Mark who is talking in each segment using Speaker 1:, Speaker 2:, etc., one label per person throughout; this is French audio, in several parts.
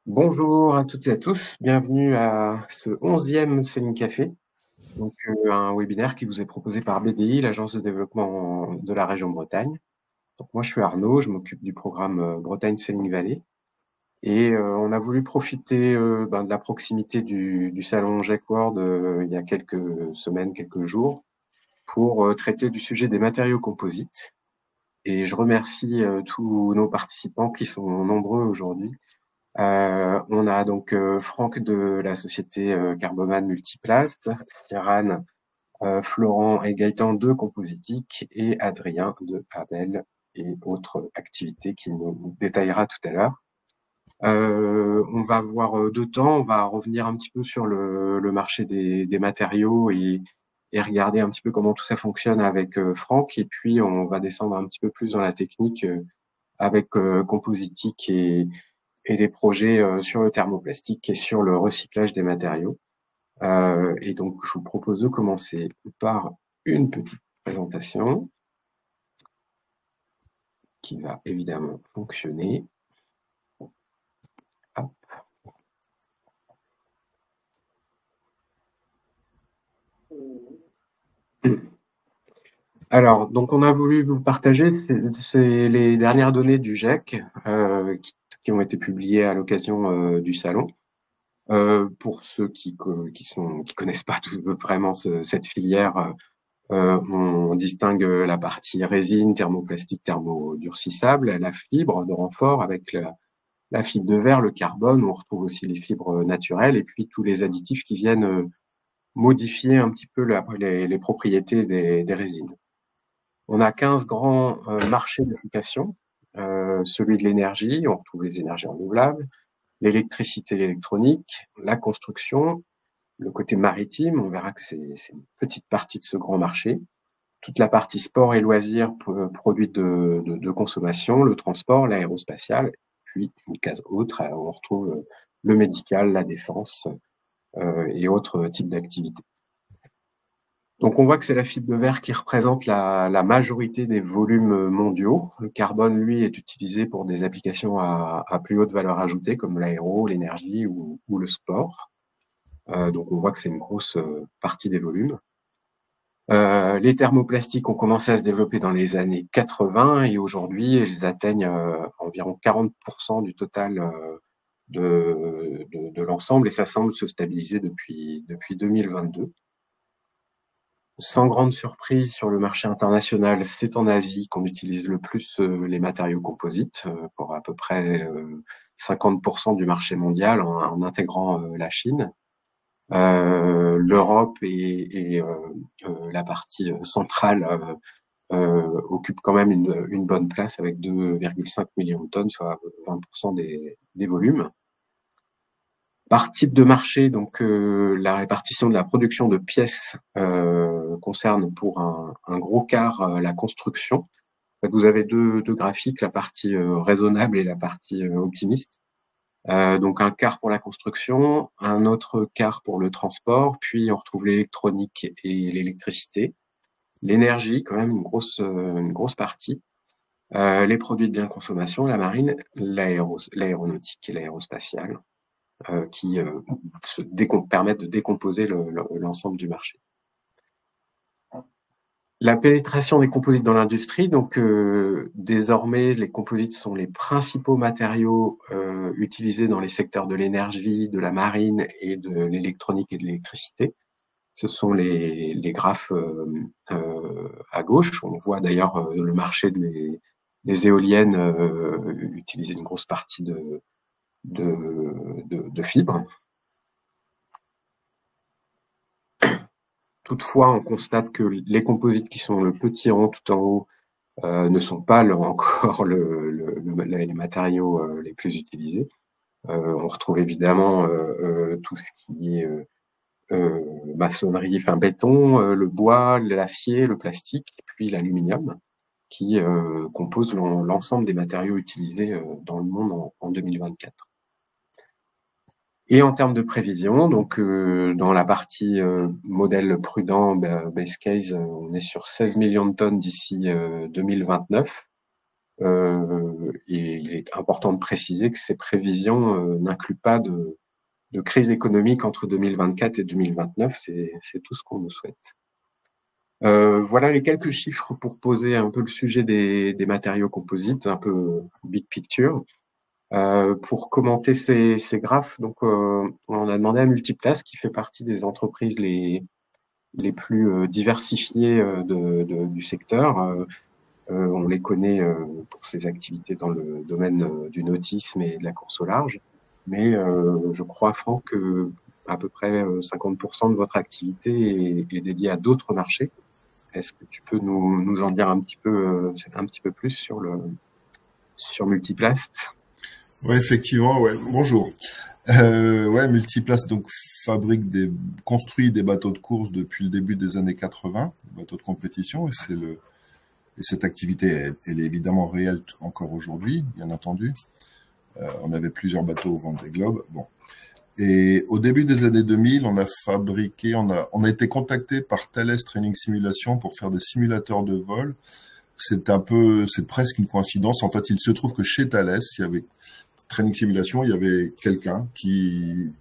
Speaker 1: Bonjour à toutes et à tous, bienvenue à ce 11e Selling Café, donc un webinaire qui vous est proposé par BDI, l'agence de développement de la région Bretagne. Donc moi je suis Arnaud, je m'occupe du programme Bretagne Selling Valley et on a voulu profiter de la proximité du salon Jacquard il y a quelques semaines, quelques jours, pour traiter du sujet des matériaux composites. Et je remercie tous nos participants qui sont nombreux aujourd'hui. On a donc Franck de la société Carboman Multiplast, Kiran, Florent et Gaëtan de Compositique et Adrien de Adel et autres activités qu'il nous détaillera tout à l'heure. On va avoir deux temps, on va revenir un petit peu sur le marché des matériaux et regarder un petit peu comment tout ça fonctionne avec Franck, et puis on va descendre un petit peu plus dans la technique avec Compositique et des projets sur le thermoplastique et sur le recyclage des matériaux. Et donc, je vous propose de commencer par une petite présentation qui va évidemment fonctionner. Hop. Alors, donc on a voulu vous partager c'est les dernières données du GIEC qui ont été publiées à l'occasion du salon. Pour ceux qui connaissent pas vraiment cette filière, on distingue la partie résine, thermoplastique, thermodurcissable, la fibre de renfort avec la fibre de verre, le carbone, où on retrouve aussi les fibres naturelles et puis tous les additifs qui viennent modifier un petit peu les propriétés des résines. On a 15 grands marchés d'application, celui de l'énergie, on retrouve les énergies renouvelables, l'électricité, l'électronique, la construction, le côté maritime, on verra que c'est une petite partie de ce grand marché. Toute la partie sport et loisirs, produits de consommation, le transport, l'aérospatial, puis une case autre, où on retrouve le médical, la défense et autres types d'activités. Donc on voit que c'est la fibre de verre qui représente la majorité des volumes mondiaux. Le carbone, lui, est utilisé pour des applications à plus haute valeur ajoutée, comme l'aéro, l'énergie ou le sport. Donc on voit que c'est une grosse partie des volumes. Les thermoplastiques ont commencé à se développer dans les années 80 et aujourd'hui, elles atteignent environ 40% du total de l'ensemble et ça semble se stabiliser depuis 2022. Sans grande surprise, sur le marché international, c'est en Asie qu'on utilise le plus les matériaux composites, pour à peu près 50% du marché mondial en intégrant la Chine. L'Europe et la partie centrale occupe quand même une bonne place avec 2,5 millions de tonnes, soit 20% des volumes. Par type de marché, donc la répartition de la production de pièces concerne pour un gros quart la construction. En fait, vous avez deux graphiques, la partie raisonnable et la partie optimiste. Donc un quart pour la construction, un autre quart pour le transport, puis on retrouve l'électronique et l'électricité. L'énergie, quand même une grosse partie. Les produits de bien consommation, la marine, l'aéronautique et l'aérospatiale, qui permettent de décomposer l'ensemble du marché. La pénétration des composites dans l'industrie, donc désormais les composites sont les principaux matériaux utilisés dans les secteurs de l'énergie, de la marine et de l'électronique et de l'électricité. Ce sont les graphes à gauche. On voit d'ailleurs le marché des éoliennes utiliser une grosse partie de fibres. Toutefois, on constate que les composites qui sont le petit rond tout en haut ne sont pas encore les matériaux les plus utilisés. On retrouve évidemment tout ce qui est maçonnerie, enfin béton, le bois, l'acier, le plastique, puis l'aluminium, qui composent l'ensemble des matériaux utilisés dans le monde en 2024. Et en termes de prévision, donc dans la partie modèle prudent, base case, on est sur 16 millions de tonnes d'ici 2029. Et il est important de préciser que ces prévisions n'incluent pas de crise économique entre 2024 et 2029. C'est tout ce qu'on nous souhaite. Voilà les quelques chiffres pour poser un peu le sujet des matériaux composites, un peu big picture. Pour commenter ces graphes, donc on a demandé à Multiplace, qui fait partie des entreprises les plus diversifiées du secteur. On les connaît pour ses activités dans le domaine du nautisme et de la course au large. Mais je crois, Franck, que à peu près 50% de votre activité est dédiée à d'autres marchés. Est-ce que tu peux nous en dire un petit peu plus sur Multiplast?
Speaker 2: Ouais, effectivement, ouais. Bonjour. Ouais, Multiplace donc construit des bateaux de course depuis le début des années 80, des bateaux de compétition, et cette activité, elle est évidemment réelle encore aujourd'hui, bien entendu. On avait plusieurs bateaux au Vendée Globe. Bon. Et au début des années 2000, on a été contacté par Thales Training Simulation pour faire des simulateurs de vol. C'est presque une coïncidence. En fait, il se trouve que chez Thales, il y avait Training Simulation, il y avait quelqu'un qui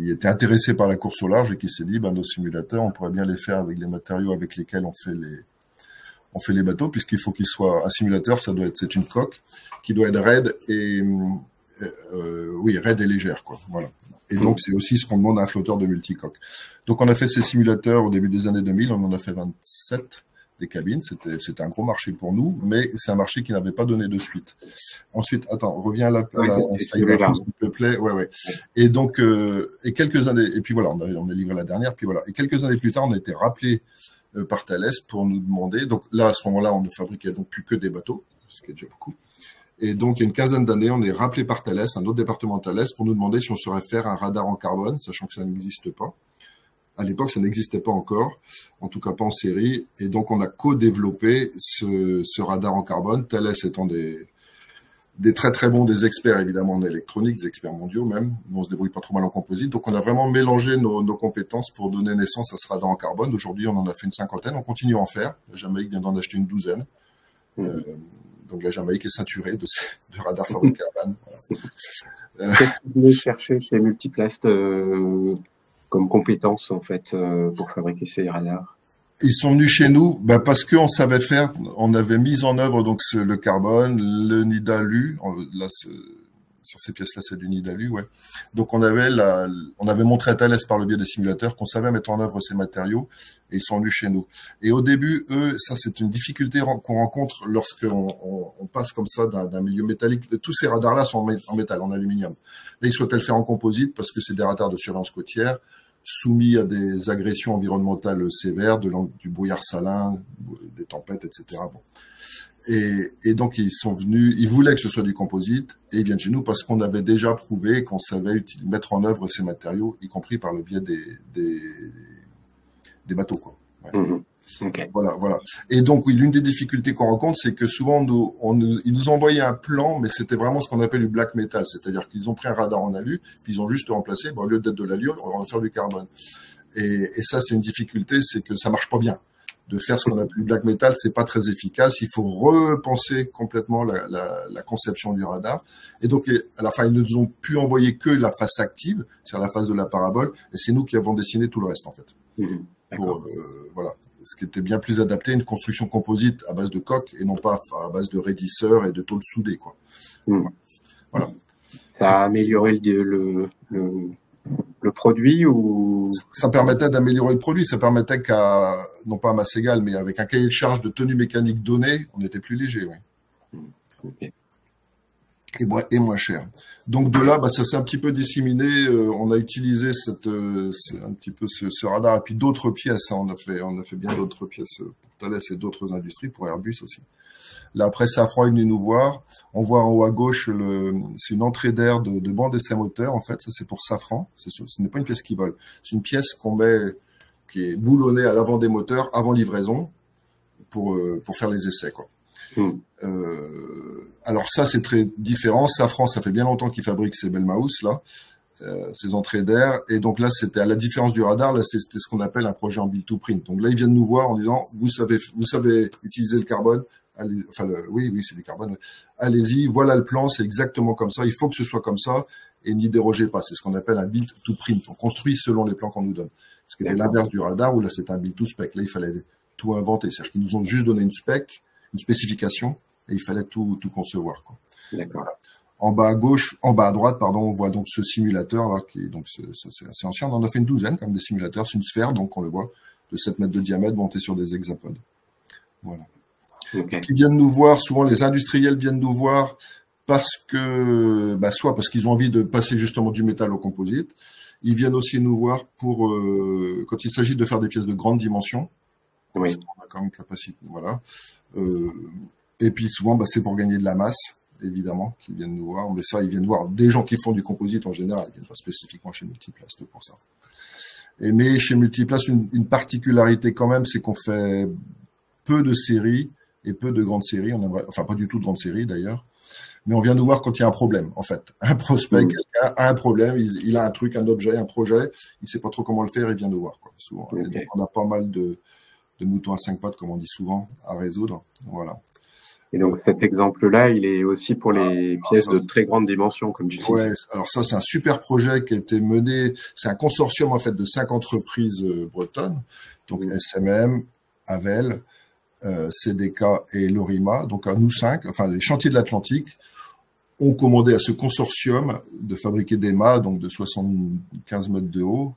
Speaker 2: était intéressé par la course au large et qui s'est dit, nos simulateurs, on pourrait bien les faire avec les matériaux avec lesquels on fait les bateaux, puisqu'il faut qu'il soit un simulateur, c'est une coque qui doit être raide et raide et légère, quoi. Voilà. Et donc c'est aussi ce qu'on demande à un flotteur de multicoque. Donc on a fait ces simulateurs au début des années 2000, on en a fait 27 des cabines. C'était un gros marché pour nous, mais c'est un marché qui n'avait pas donné de suite. Ensuite, attends, reviens à la s'il te plaît. Ouais. Et donc, et quelques années, et puis voilà, on a livré la dernière, puis voilà. Et quelques années plus tard, on a été rappelé par Thales pour nous demander. Donc là, à ce moment-là, on ne fabriquait donc plus que des bateaux, ce qui est déjà beaucoup. Et donc, il y a une quinzaine d'années, on est rappelé par Thales, un autre département de Thales, pour nous demander si on saurait faire un radar en carbone, sachant que ça n'existe pas. À l'époque, ça n'existait pas encore, en tout cas pas en série. Et donc, on a co-développé ce radar en carbone, Thales étant des très très bons, des experts évidemment en électronique, des experts mondiaux même. Nous, on se débrouille pas trop mal en composite. Donc, on a vraiment mélangé nos compétences pour donner naissance à ce radar en carbone. Aujourd'hui, on en a fait une cinquantaine. On continue à en faire. La Jamaïque vient d'en acheter une douzaine. Donc, la Jamaïque est ceinturée de radars fabriqués à Vannes.
Speaker 1: Voilà. Qu'est-ce que vous voulez chercher chez Multiplast comme compétences, en fait, pour fabriquer ces radars?
Speaker 2: Ils sont venus chez nous parce qu'on savait faire, on avait mis en œuvre donc le carbone, le Nidalu, là sur ces pièces-là c'est du Nidalu, ouais. Donc on avait montré à Thales par le biais des simulateurs qu'on savait mettre en œuvre ces matériaux et ils sont venus chez nous. Et au début, eux, ça c'est une difficulté qu'on rencontre lorsqu'on passe comme ça d'un milieu métallique. Tous ces radars-là sont en métal, en aluminium. Là, ils souhaitaient le faire en composite parce que c'est des radars de surveillance côtière, soumis à des agressions environnementales sévères, du brouillard salin, des tempêtes, etc. Bon. Et donc, ils sont venus, ils voulaient que ce soit du composite, et ils viennent chez nous parce qu'on avait déjà prouvé qu'on savait mettre en œuvre ces matériaux, y compris par le biais des bateaux, quoi. Ouais. Okay. Voilà. Et donc, oui, l'une des difficultés qu'on rencontre, c'est que souvent, ils nous envoyaient un plan, mais c'était vraiment ce qu'on appelle du black metal. C'est-à-dire qu'ils ont pris un radar en alu, puis ils ont juste remplacé, au lieu d'être de l'alu, on va faire du carbone. Et ça, c'est une difficulté, c'est que ça marche pas bien. De faire ce qu'on appelle du black metal, c'est pas très efficace. Il faut repenser complètement la conception du radar. Et donc, à la fin, ils ne nous ont pu envoyer que la face active, c'est-à-dire la face de la parabole, et c'est nous qui avons dessiné tout le reste, en fait. Voilà. Ce qui était bien plus adapté à une construction composite à base de coque et non pas à base de raidisseurs et de tôles soudées, quoi.
Speaker 1: Voilà. Ça a amélioré le produit ou
Speaker 2: ça permettait d'améliorer le produit. Ça permettait non pas à masse égale, mais avec un cahier de charge de tenue mécanique donné, on était plus léger, oui. Okay. Et moins cher. Donc de là, ça s'est un petit peu disséminé. On a utilisé un petit peu ce radar et puis d'autres pièces. Hein. On a fait bien d'autres pièces pour Thales et d'autres industries, pour Airbus aussi. Là après, Safran est venu nous voir. On voit en haut à gauche, c'est une entrée d'air de bande essai moteur. En fait, ça c'est pour Safran. Ce n'est pas une pièce qui vole. C'est une pièce qui est boulonnée à l'avant des moteurs avant livraison pour faire les essais, quoi. Alors ça, c'est très différent. Safran, ça fait bien longtemps qu'ils fabriquent ces belles mousses là, ces entrées d'air. Et donc là, c'était à la différence du radar. Là, c'était ce qu'on appelle un projet en build to print. Donc là, ils viennent nous voir en disant, vous savez utiliser le carbone, enfin, oui, c'est du carbone. Allez-y, voilà le plan, c'est exactement comme ça. Il faut que ce soit comme ça et n'y dérogez pas. C'est ce qu'on appelle un build to print. On construit selon les plans qu'on nous donne. Ce qui était l'inverse du radar où là, c'est un build to spec. Là, il fallait tout inventer. C'est-à-dire qu'ils nous ont juste donné une spec, une spécification et il fallait tout concevoir, quoi.
Speaker 1: D'accord.
Speaker 2: Voilà. En bas à droite, pardon, on voit donc ce simulateur là, qui est donc c'est assez ancien. On en a fait une douzaine comme des simulateurs. C'est une sphère, donc on le voit, de 7 mètres de diamètre, montée sur des hexapodes. Voilà.
Speaker 1: Okay.
Speaker 2: Ils viennent nous voir. Souvent, les industriels viennent nous voir parce que, soit parce qu'ils ont envie de passer justement du métal au composite. Ils viennent aussi nous voir pour quand il s'agit de faire des pièces de grande dimension.
Speaker 1: Oui.
Speaker 2: On a quand même capacité, voilà. Et puis souvent, c'est pour gagner de la masse. Évidemment, qui viennent nous voir. Mais ça, ils viennent voir des gens qui font du composite en général. Ils viennent pas spécifiquement chez Multiplast pour ça. Mais chez Multiplast, une particularité quand même, c'est qu'on fait peu de séries et peu de grandes séries. On aimerait, enfin, pas du tout de grandes séries d'ailleurs. Mais on vient nous voir quand il y a un problème, en fait. Un prospect, quelqu'un a un problème, il a un truc, un objet, un projet, il sait pas trop comment le faire, il vient nous voir, quoi, souvent. Okay. Et donc, on a pas mal de moutons à 5 pattes, comme on dit souvent, à résoudre. Voilà.
Speaker 1: Et donc cet exemple-là, il est aussi pour les pièces de très grande dimension, comme tu dis.
Speaker 2: Ouais, alors ça, c'est un super projet qui a été mené. C'est un consortium en fait de 5 entreprises bretonnes, donc SMM, Havel, CDK et Lorima. Donc à nous 5, enfin les chantiers de l'Atlantique ont commandé à ce consortium de fabriquer des mâts, donc de 75 mètres de haut,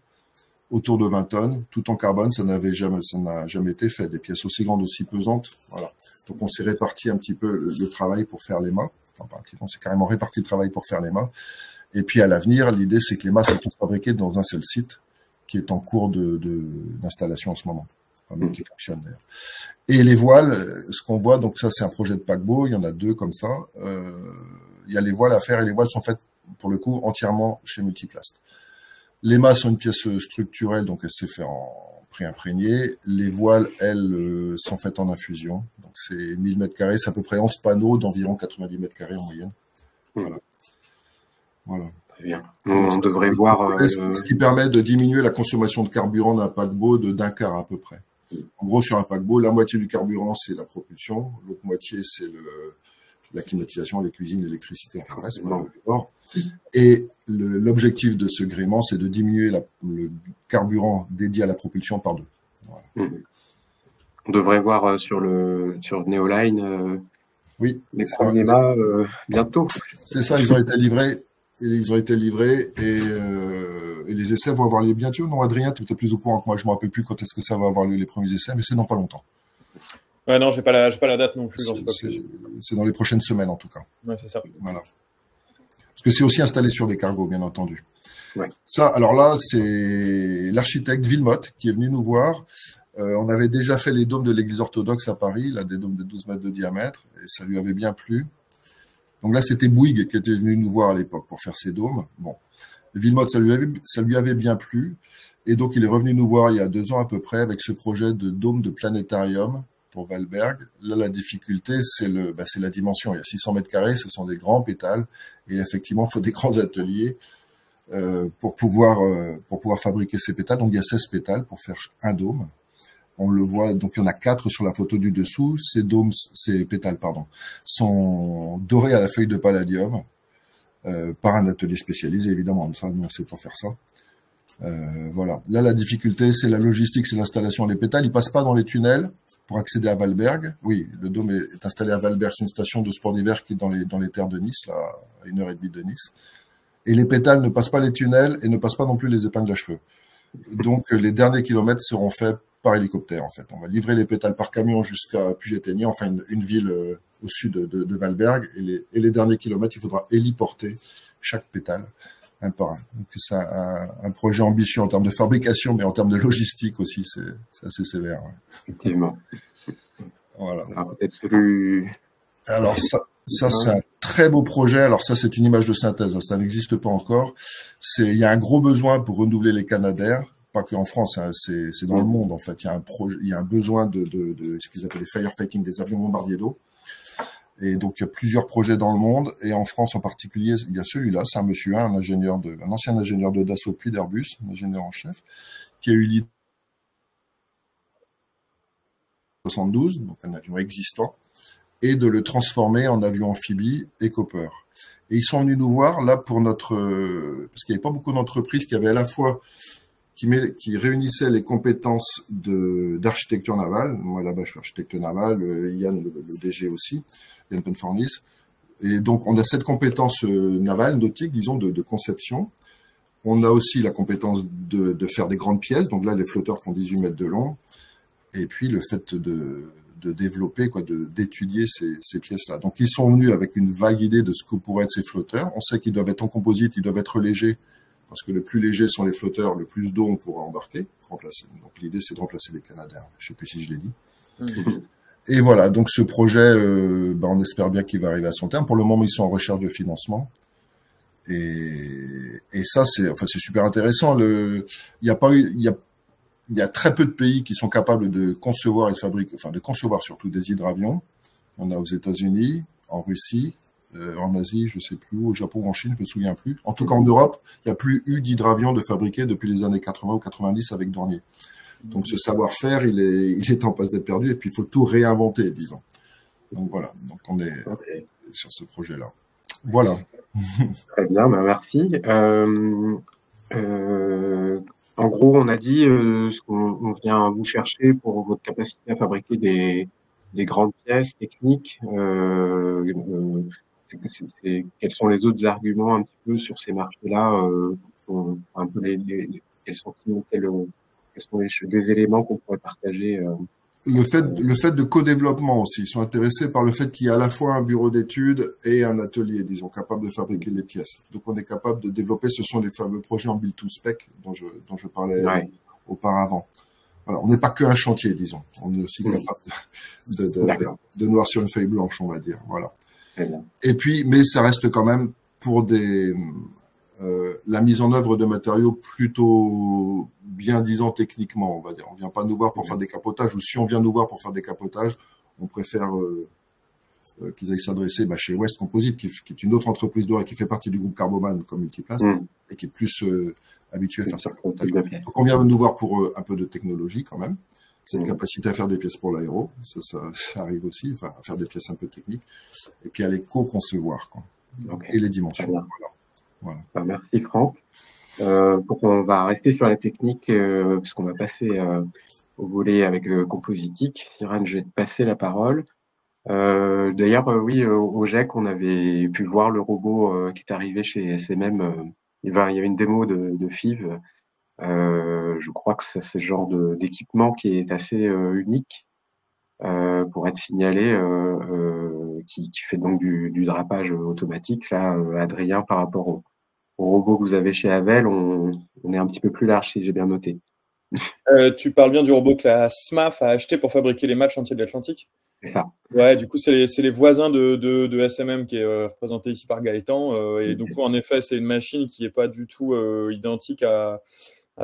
Speaker 2: autour de 20 tonnes, tout en carbone. Ça n'a jamais été fait. Des pièces aussi grandes, aussi pesantes, voilà. Donc, on s'est réparti un petit peu le travail pour faire les mâts. Enfin, on s'est carrément réparti le travail pour faire les mâts. Et puis, à l'avenir, l'idée, c'est que les mâts sont tous fabriqués dans un seul site qui est en cours d'installation en ce moment. Enfin, qui fonctionne d'ailleurs. Et les voiles, ce qu'on voit, donc ça, c'est un projet de paquebot. Il y en a 2 comme ça. Il y a les voiles à faire et les voiles sont faites, pour le coup, entièrement chez Multiplast. Les mâts sont une pièce structurelle, donc elle s'est fait en pré-imprégné. Les voiles, elles, sont faites en infusion. Donc c'est 1000 mètres carrés, c'est à peu près 11 panneaux d'environ 90 mètres carrés en moyenne. Voilà.
Speaker 1: Très bien. On devrait voir...
Speaker 2: Ce qui permet de diminuer la consommation de carburant d'un paquebot d'un quart à peu près. En gros, sur un paquebot, la moitié du carburant, c'est la propulsion. L'autre moitié, c'est la climatisation, les cuisines, l'électricité, enfin reste, et l'objectif de ce gréement, c'est de diminuer le carburant dédié à la propulsion par 2. Voilà.
Speaker 1: On devrait voir sur Neoline
Speaker 2: oui,
Speaker 1: les premiers mâts bientôt.
Speaker 2: C'est ça, ils ont été livrés. Et les essais vont avoir lieu bientôt. Non, Adrien, tu es plus au courant que moi. Je ne me rappelle plus quand est-ce que ça va avoir lieu les premiers essais, mais c'est dans pas longtemps.
Speaker 3: Ouais, non, j'ai pas la date non plus.
Speaker 2: C'est dans les prochaines semaines en tout cas.
Speaker 3: Ouais, c'est ça.
Speaker 2: Voilà. Parce que c'est aussi installé sur des cargos, bien entendu.
Speaker 1: Ouais.
Speaker 2: Ça, alors là, c'est l'architecte Villemotte qui est venu nous voir. On avait déjà fait les dômes de l'église orthodoxe à Paris, là, des dômes de 12 mètres de diamètre, et ça lui avait bien plu. Donc là, c'était Bouygues qui était venu nous voir à l'époque pour faire ces dômes. Bon, Villemotte, ça lui avait bien plu. Et donc, il est revenu nous voir il y a 2 ans à peu près avec ce projet de dôme de planétarium pour Valberg. Là, la difficulté, c'est la dimension. Il y a 600 mètres carrés, ce sont des grands pétales. Et effectivement, il faut des grands ateliers pour pouvoir fabriquer ces pétales. Donc, il y a 16 pétales pour faire un dôme. On le voit, donc il y en a 4 sur la photo du dessous. Ces pétales, sont dorés à la feuille de palladium par un atelier spécialisé, évidemment. Ça, nous, on sait pas faire ça. Voilà. Là, la difficulté, c'est la logistique, c'est l'installation des pétales. Ils passent pas dans les tunnels pour accéder à Valberg. Oui, le dôme est installé à Valberg, c'est une station de sport d'hiver qui est dans les terres de Nice, là, à 1h30 de Nice. Et les pétales ne passent pas les tunnels et ne passent pas non plus les épingles à cheveux. Donc, les derniers kilomètres seront faits par hélicoptère, en fait. On va livrer les pétales par camion jusqu'à Puget-Théniers, enfin une ville au sud de Valberg. Et les derniers kilomètres, il faudra héliporter chaque pétale un par un. Donc, c'est un projet ambitieux en termes de fabrication, mais en termes de logistique aussi, c'est assez sévère. Ouais.
Speaker 1: Effectivement.
Speaker 2: Voilà.
Speaker 1: Alors, peut-être plus...
Speaker 2: Alors ça c'est un très beau projet. Alors ça, c'est une image de synthèse. Ça n'existe pas encore. Il y a un gros besoin pour renouveler les canadaires. Pas qu'en France, hein, c'est dans le monde, en fait. Il y a un besoin de ce qu'ils appellent les firefighting, des avions bombardiers d'eau. Et donc, il y a plusieurs projets dans le monde. Et en France, en particulier, il y a celui-là. C'est un monsieur, un ancien ingénieur de Dassault puis d'Airbus, un ingénieur en chef, qui a eu l'idée 72, donc un avion existant, et de le transformer en avion amphibie et Copper. Et ils sont venus nous voir là pour parce qu'il n'y avait pas beaucoup d'entreprises qui avaient à la fois qui réunissaient les compétences d'architecture navale. Moi là-bas je suis architecte naval, Yann le DG aussi, Yann Penfornis. Et donc on a cette compétence navale, nautique, disons, de conception. On a aussi la compétence de faire des grandes pièces. Donc là les flotteurs font 18 mètres de long. Et puis le fait de développer, d'étudier ces pièces-là. Donc ils sont venus avec une vague idée de ce que pourraient être ces flotteurs. On sait qu'ils doivent être en composite, ils doivent être légers, parce que le plus léger sont les flotteurs, le plus d'eau on pourra embarquer, remplacer. Donc l'idée c'est de remplacer les Canadair. Je sais plus si je l'ai dit. Et voilà, donc ce projet, on espère bien qu'il va arriver à son terme. Pour le moment, ils sont en recherche de financement. Et ça, c'est super intéressant. Il y a très peu de pays qui sont capables de concevoir et de fabriquer, de concevoir surtout des hydravions. On a aux États-Unis, en Russie, en Asie, je sais plus, au Japon, en Chine, je me souviens plus. En tout cas, en Europe, il n'y a plus eu d'hydravion de fabriqué depuis les années 80 ou 90 avec Dornier. Donc, ce savoir-faire, il est en passe d'être perdu et puis il faut tout réinventer, disons. Donc, voilà. Donc, on est sur ce projet-là. Voilà.
Speaker 1: Très bien, merci. En gros, on a dit ce qu'on vient vous chercher pour votre capacité à fabriquer des grandes pièces techniques. Quels sont les autres arguments un petit peu sur ces marchés-là, un peu quels sentiments, quels sont les éléments qu'on pourrait partager
Speaker 2: Le fait de co-développement aussi. Ils sont intéressés par le fait qu'il y a à la fois un bureau d'études et un atelier, disons, capable de fabriquer les pièces. Donc, on est capable de développer, ce sont les fameux projets en build to spec dont je parlais auparavant. Voilà. On n'est pas qu'un chantier, disons. On est aussi capable de noir sur une feuille blanche, on va dire. Voilà. Et puis, mais ça reste quand même pour la mise en œuvre de matériaux plutôt bien disant techniquement, on va dire. On vient pas nous voir pour faire des capotages, ou si on vient nous voir pour faire des capotages, on préfère qu'ils aillent s'adresser chez West Composite, qui est une autre entreprise d'or et qui fait partie du groupe Carboman comme Multiplast, et qui est plus habitué à faire ça. Donc on vient nous voir pour un peu de technologie quand même, cette capacité à faire des pièces pour l'aéro, ça arrive aussi, à faire des pièces un peu techniques, et puis à les co-concevoir, et les dimensions. Voilà.
Speaker 1: Merci Franck. On va rester sur la technique puisqu'on va passer au volet avec Compositique. Cyrane, je vais te passer la parole. D'ailleurs, oui, au GEC, on avait pu voir le robot qui est arrivé chez SMM. Il y avait une démo de FIV. Je crois que c'est ce genre d'équipement qui est assez unique pour être signalé, qui fait donc du drapage automatique. Là, Adrien, par rapport au robot que vous avez chez Havel, on est un petit peu plus large, si j'ai bien noté.
Speaker 3: Tu parles bien du robot que la SMAF a acheté pour fabriquer les matchs entiers de l'Atlantique?
Speaker 1: C'est ça.
Speaker 3: Ouais, du coup, c'est les voisins de SMM qui est représenté ici par Gaëtan. Et du coup, en effet, c'est une machine qui n'est pas du tout identique à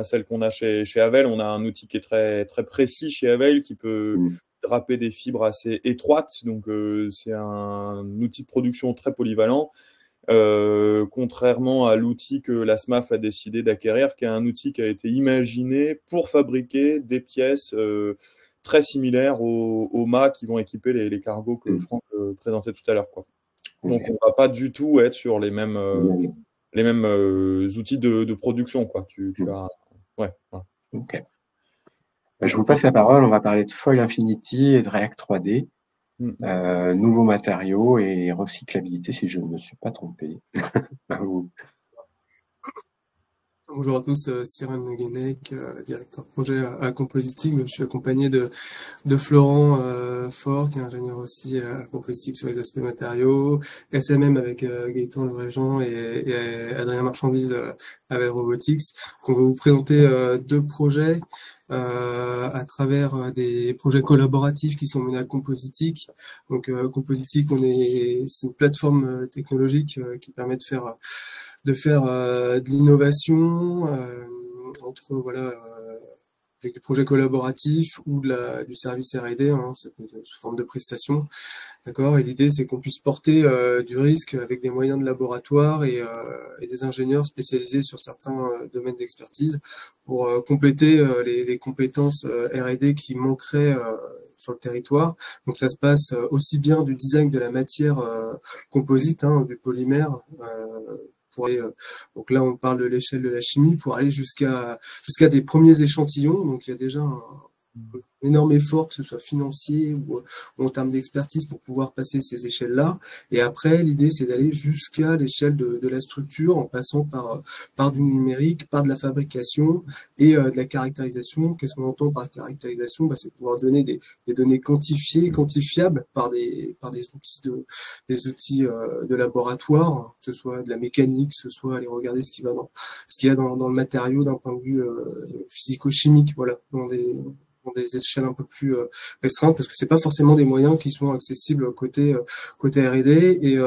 Speaker 3: celle qu'on a chez Havel. On a un outil qui est très, très précis chez Havel qui peut draper des fibres assez étroites. Donc, c'est un outil de production très polyvalent. Contrairement à l'outil que la SMAF a décidé d'acquérir, qui est un outil qui a été imaginé pour fabriquer des pièces très similaires aux mâts qui vont équiper les cargos que Franck présentait tout à l'heure. Donc, on ne va pas du tout être sur les mêmes outils de production. Ouais.
Speaker 1: Ok. Je vous passe la parole. On va parler de Foil Infinity et de React 3D. Nouveaux matériaux et recyclabilité, si je ne me suis pas trompé.
Speaker 4: Bonjour à tous, Cyrane Le Guenec, directeur projet à Compositique. Je suis accompagné de Florent Faure, qui est ingénieur aussi à Compositique sur les aspects matériaux, SMM avec Gaëtan Le Régent et Adrien Marchandise avec Robotics. On va vous présenter deux projets à travers des projets collaboratifs qui sont menés à Compositique. Donc Compositique, c'est une plateforme technologique qui permet de faire de l'innovation entre avec des projets collaboratifs ou du service R&D, ça peut être sous forme de prestation, d'accord. Et l'idée c'est qu'on puisse porter du risque avec des moyens de laboratoire et des ingénieurs spécialisés sur certains domaines d'expertise pour compléter les compétences R&D qui manqueraient sur le territoire. Donc ça se passe aussi bien du design de la matière composite, hein, du polymère, donc là on parle de l'échelle de la chimie, pour aller jusqu'à des premiers échantillons. Donc il y a déjà un énorme effort, que ce soit financier ou en termes d'expertise, pour pouvoir passer ces échelles-là. Et après, l'idée, c'est d'aller jusqu'à l'échelle de la structure, en passant par du numérique, par de la fabrication et de la caractérisation. Qu'est-ce qu'on entend par caractérisation? Bah, c'est pouvoir donner des données quantifiées, quantifiables par des outils de laboratoire, que ce soit de la mécanique, que ce soit aller regarder ce qu'il y a dans le matériau d'un point de vue physico-chimique, voilà, dans des échelles un peu plus restreintes, parce que c'est pas forcément des moyens qui sont accessibles côté R&D et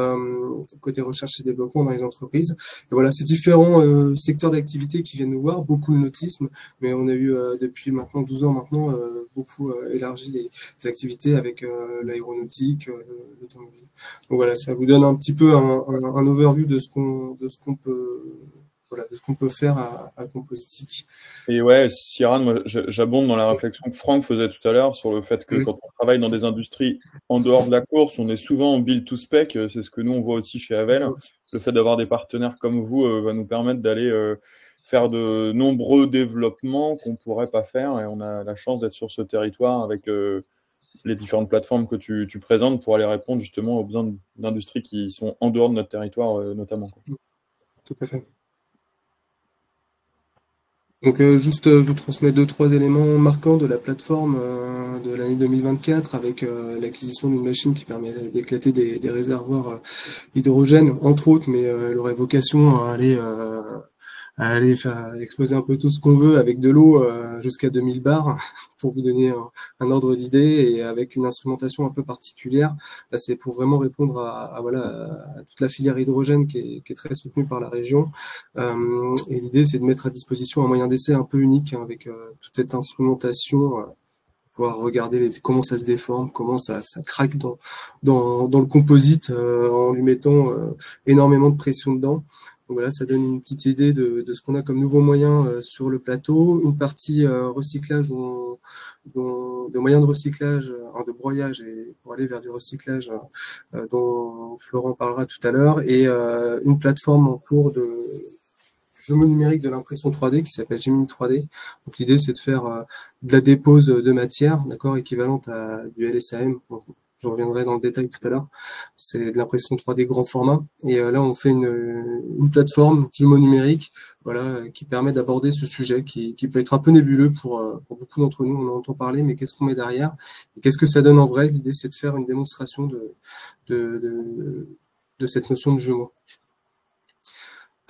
Speaker 4: côté recherche et développement dans les entreprises. Et voilà, c'est différents secteurs d'activité qui viennent nous voir, beaucoup le nautisme, mais on a eu depuis maintenant 12 ans maintenant beaucoup élargi les activités avec l'aéronautique, l'automobile. Donc voilà, ça vous donne un petit peu un overview de ce qu'on peut faire à Compositique.
Speaker 3: Et ouais, Cyrane, moi, j'abonde dans la réflexion que Franck faisait tout à l'heure sur le fait que quand on travaille dans des industries en dehors de la course, on est souvent en build to spec. C'est ce que nous, on voit aussi chez Havel. Le fait d'avoir des partenaires comme vous va nous permettre d'aller faire de nombreux développements qu'on ne pourrait pas faire. Et on a la chance d'être sur ce territoire avec les différentes plateformes que tu présentes pour aller répondre justement aux besoins d'industries qui sont en dehors de notre territoire notamment, quoi.
Speaker 4: Tout à fait. Donc je vous transmets 2-3 éléments marquants de la plateforme de l'année 2024, avec l'acquisition d'une machine qui permet d'éclater des réservoirs hydrogène, entre autres, mais elle aurait vocation à aller faire exploser un peu tout ce qu'on veut avec de l'eau jusqu'à 2000 bars, pour vous donner un ordre d'idée, et avec une instrumentation un peu particulière. Là, c'est pour vraiment répondre à toute la filière hydrogène qui est très soutenue par la région. Et l'idée, c'est de mettre à disposition un moyen d'essai un peu unique, hein, avec toute cette instrumentation, pouvoir regarder comment ça se déforme, comment ça craque dans le composite, en lui mettant énormément de pression dedans. Donc voilà, ça donne une petite idée de ce qu'on a comme nouveaux moyens sur le plateau. Une partie recyclage, de moyens de recyclage, de broyage, et pour aller vers du recyclage, dont Florent parlera tout à l'heure, et une plateforme en cours de jumeau numérique de l'impression 3D qui s'appelle Gemini 3D. Donc l'idée, c'est de faire de la dépose de matière, d'accord, équivalente à du LSAM. Donc, je reviendrai dans le détail tout à l'heure. C'est de l'impression 3D grand format. Et là, on fait une plateforme jumeau numérique, voilà, qui permet d'aborder ce sujet qui peut être un peu nébuleux pour beaucoup d'entre nous. On en entend parler, mais qu'est-ce qu'on met derrière? Et qu'est-ce que ça donne en vrai? L'idée, c'est de faire une démonstration de cette notion de jumeau.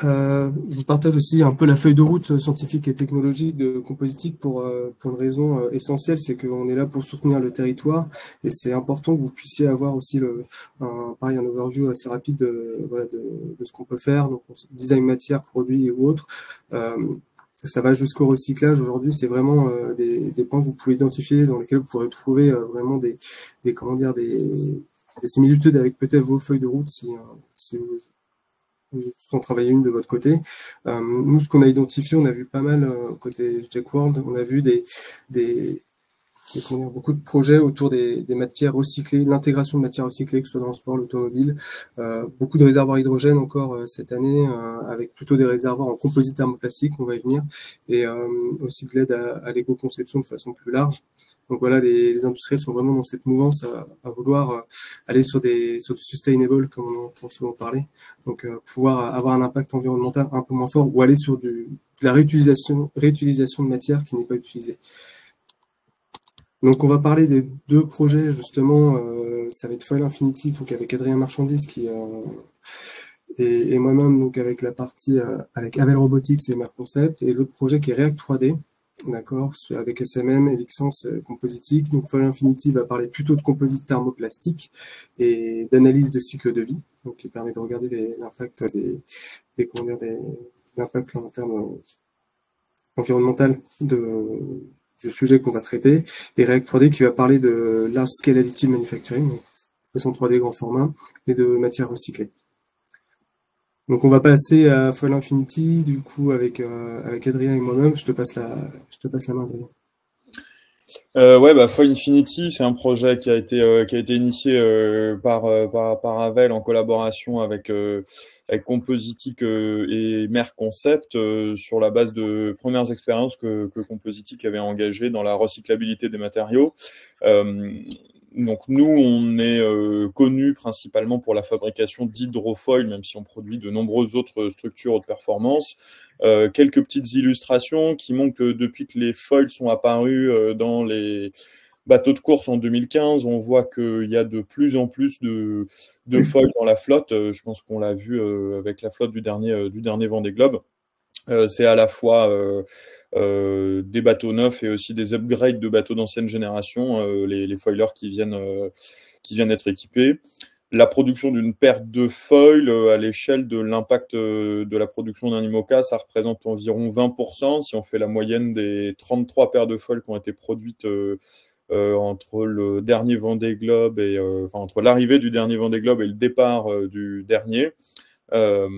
Speaker 4: Je vous partage aussi un peu la feuille de route scientifique et technologique de Compositique pour une raison essentielle, c'est qu'on est là pour soutenir le territoire, et c'est important que vous puissiez avoir aussi un overview assez rapide de ce qu'on peut faire, donc design matière, produits ou autres. Ça va jusqu'au recyclage. Aujourd'hui, c'est vraiment des points que vous pouvez identifier, dans lesquels vous pourrez trouver vraiment des similitudes avec peut-être vos feuilles de route si vous en travaillez une de votre côté. Nous, ce qu'on a identifié, on a vu pas mal côté Jack World, on a vu beaucoup de projets autour des matières recyclées, l'intégration de matières recyclées, que ce soit dans le sport, l'automobile, beaucoup de réservoirs hydrogène encore cette année, avec plutôt des réservoirs en composite thermoplastique, on va y venir, et aussi de l'aide à l'éco-conception de façon plus large. Donc voilà, les industriels sont vraiment dans cette mouvance à vouloir aller sur du sustainable, comme on entend souvent parler. Donc pouvoir avoir un impact environnemental un peu moins fort, ou aller sur de la réutilisation de matière qui n'est pas utilisée. Donc on va parler des 2 projets justement. Ça va être Foil Infinity, donc avec Adrien Marchandise et moi-même, donc avec la partie avec Havel Robotics et Merconcept, et l'autre projet qui est React 3D. D'accord, avec SMM et Lixence Compositique. Donc Foil Infinity va parler plutôt de composite thermoplastique et d'analyse de cycle de vie, donc qui permet de regarder l'impact l'impact en termes environnemental du sujet qu'on va traiter. Et React 3D qui va parler de large scale additive manufacturing, donc façon 3D grand format, et de matières recyclées. Donc on va passer à Foil Infinity, du coup avec Adrien et moi-même. Je te passe la main, Adrien.
Speaker 3: Ouais, bah, Foil Infinity, c'est un projet qui a été initié par Havel en collaboration avec Compositic et Merck Concept sur la base de premières expériences que Compositic avait engagées dans la recyclabilité des matériaux. Euh, donc nous, on est connus principalement pour la fabrication d'hydrofoil, même si on produit de nombreuses autres structures haute performance. Quelques petites illustrations qui montrent que depuis que les foils sont apparus dans les bateaux de course en 2015, on voit qu'il y a de plus en plus de foils dans la flotte. Je pense qu'on l'a vu avec la flotte du dernier Vendée Globe. C'est à la fois des bateaux neufs et aussi des upgrades de bateaux d'ancienne génération, les foilers qui viennent être équipés. La production d'une paire de foils à l'échelle de l'impact de la production d'un IMOCA, ça représente environ 20%. Si on fait la moyenne des 33 paires de foils qui ont été produites entre le dernier Vendée Globe et enfin, entre l'arrivée du dernier Vendée Globe et le départ du dernier. Euh,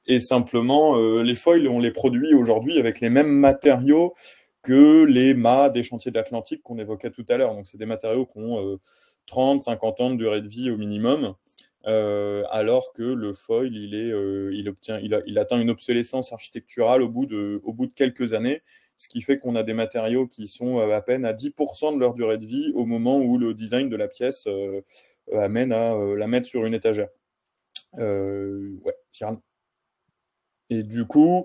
Speaker 3: et simplement, les foils, on les produit aujourd'hui avec les mêmes matériaux que les mâts des chantiers de l'Atlantique qu'on évoquait tout à l'heure. Donc, c'est des matériaux qui ont 30, 50 ans de durée de vie au minimum, alors que le foil, il atteint une obsolescence architecturale au bout de quelques années, ce qui fait qu'on a des matériaux qui sont à peine à 10% de leur durée de vie au moment où le design de la pièce amène à la mettre sur une étagère. Ouais, Pierre. Et du coup,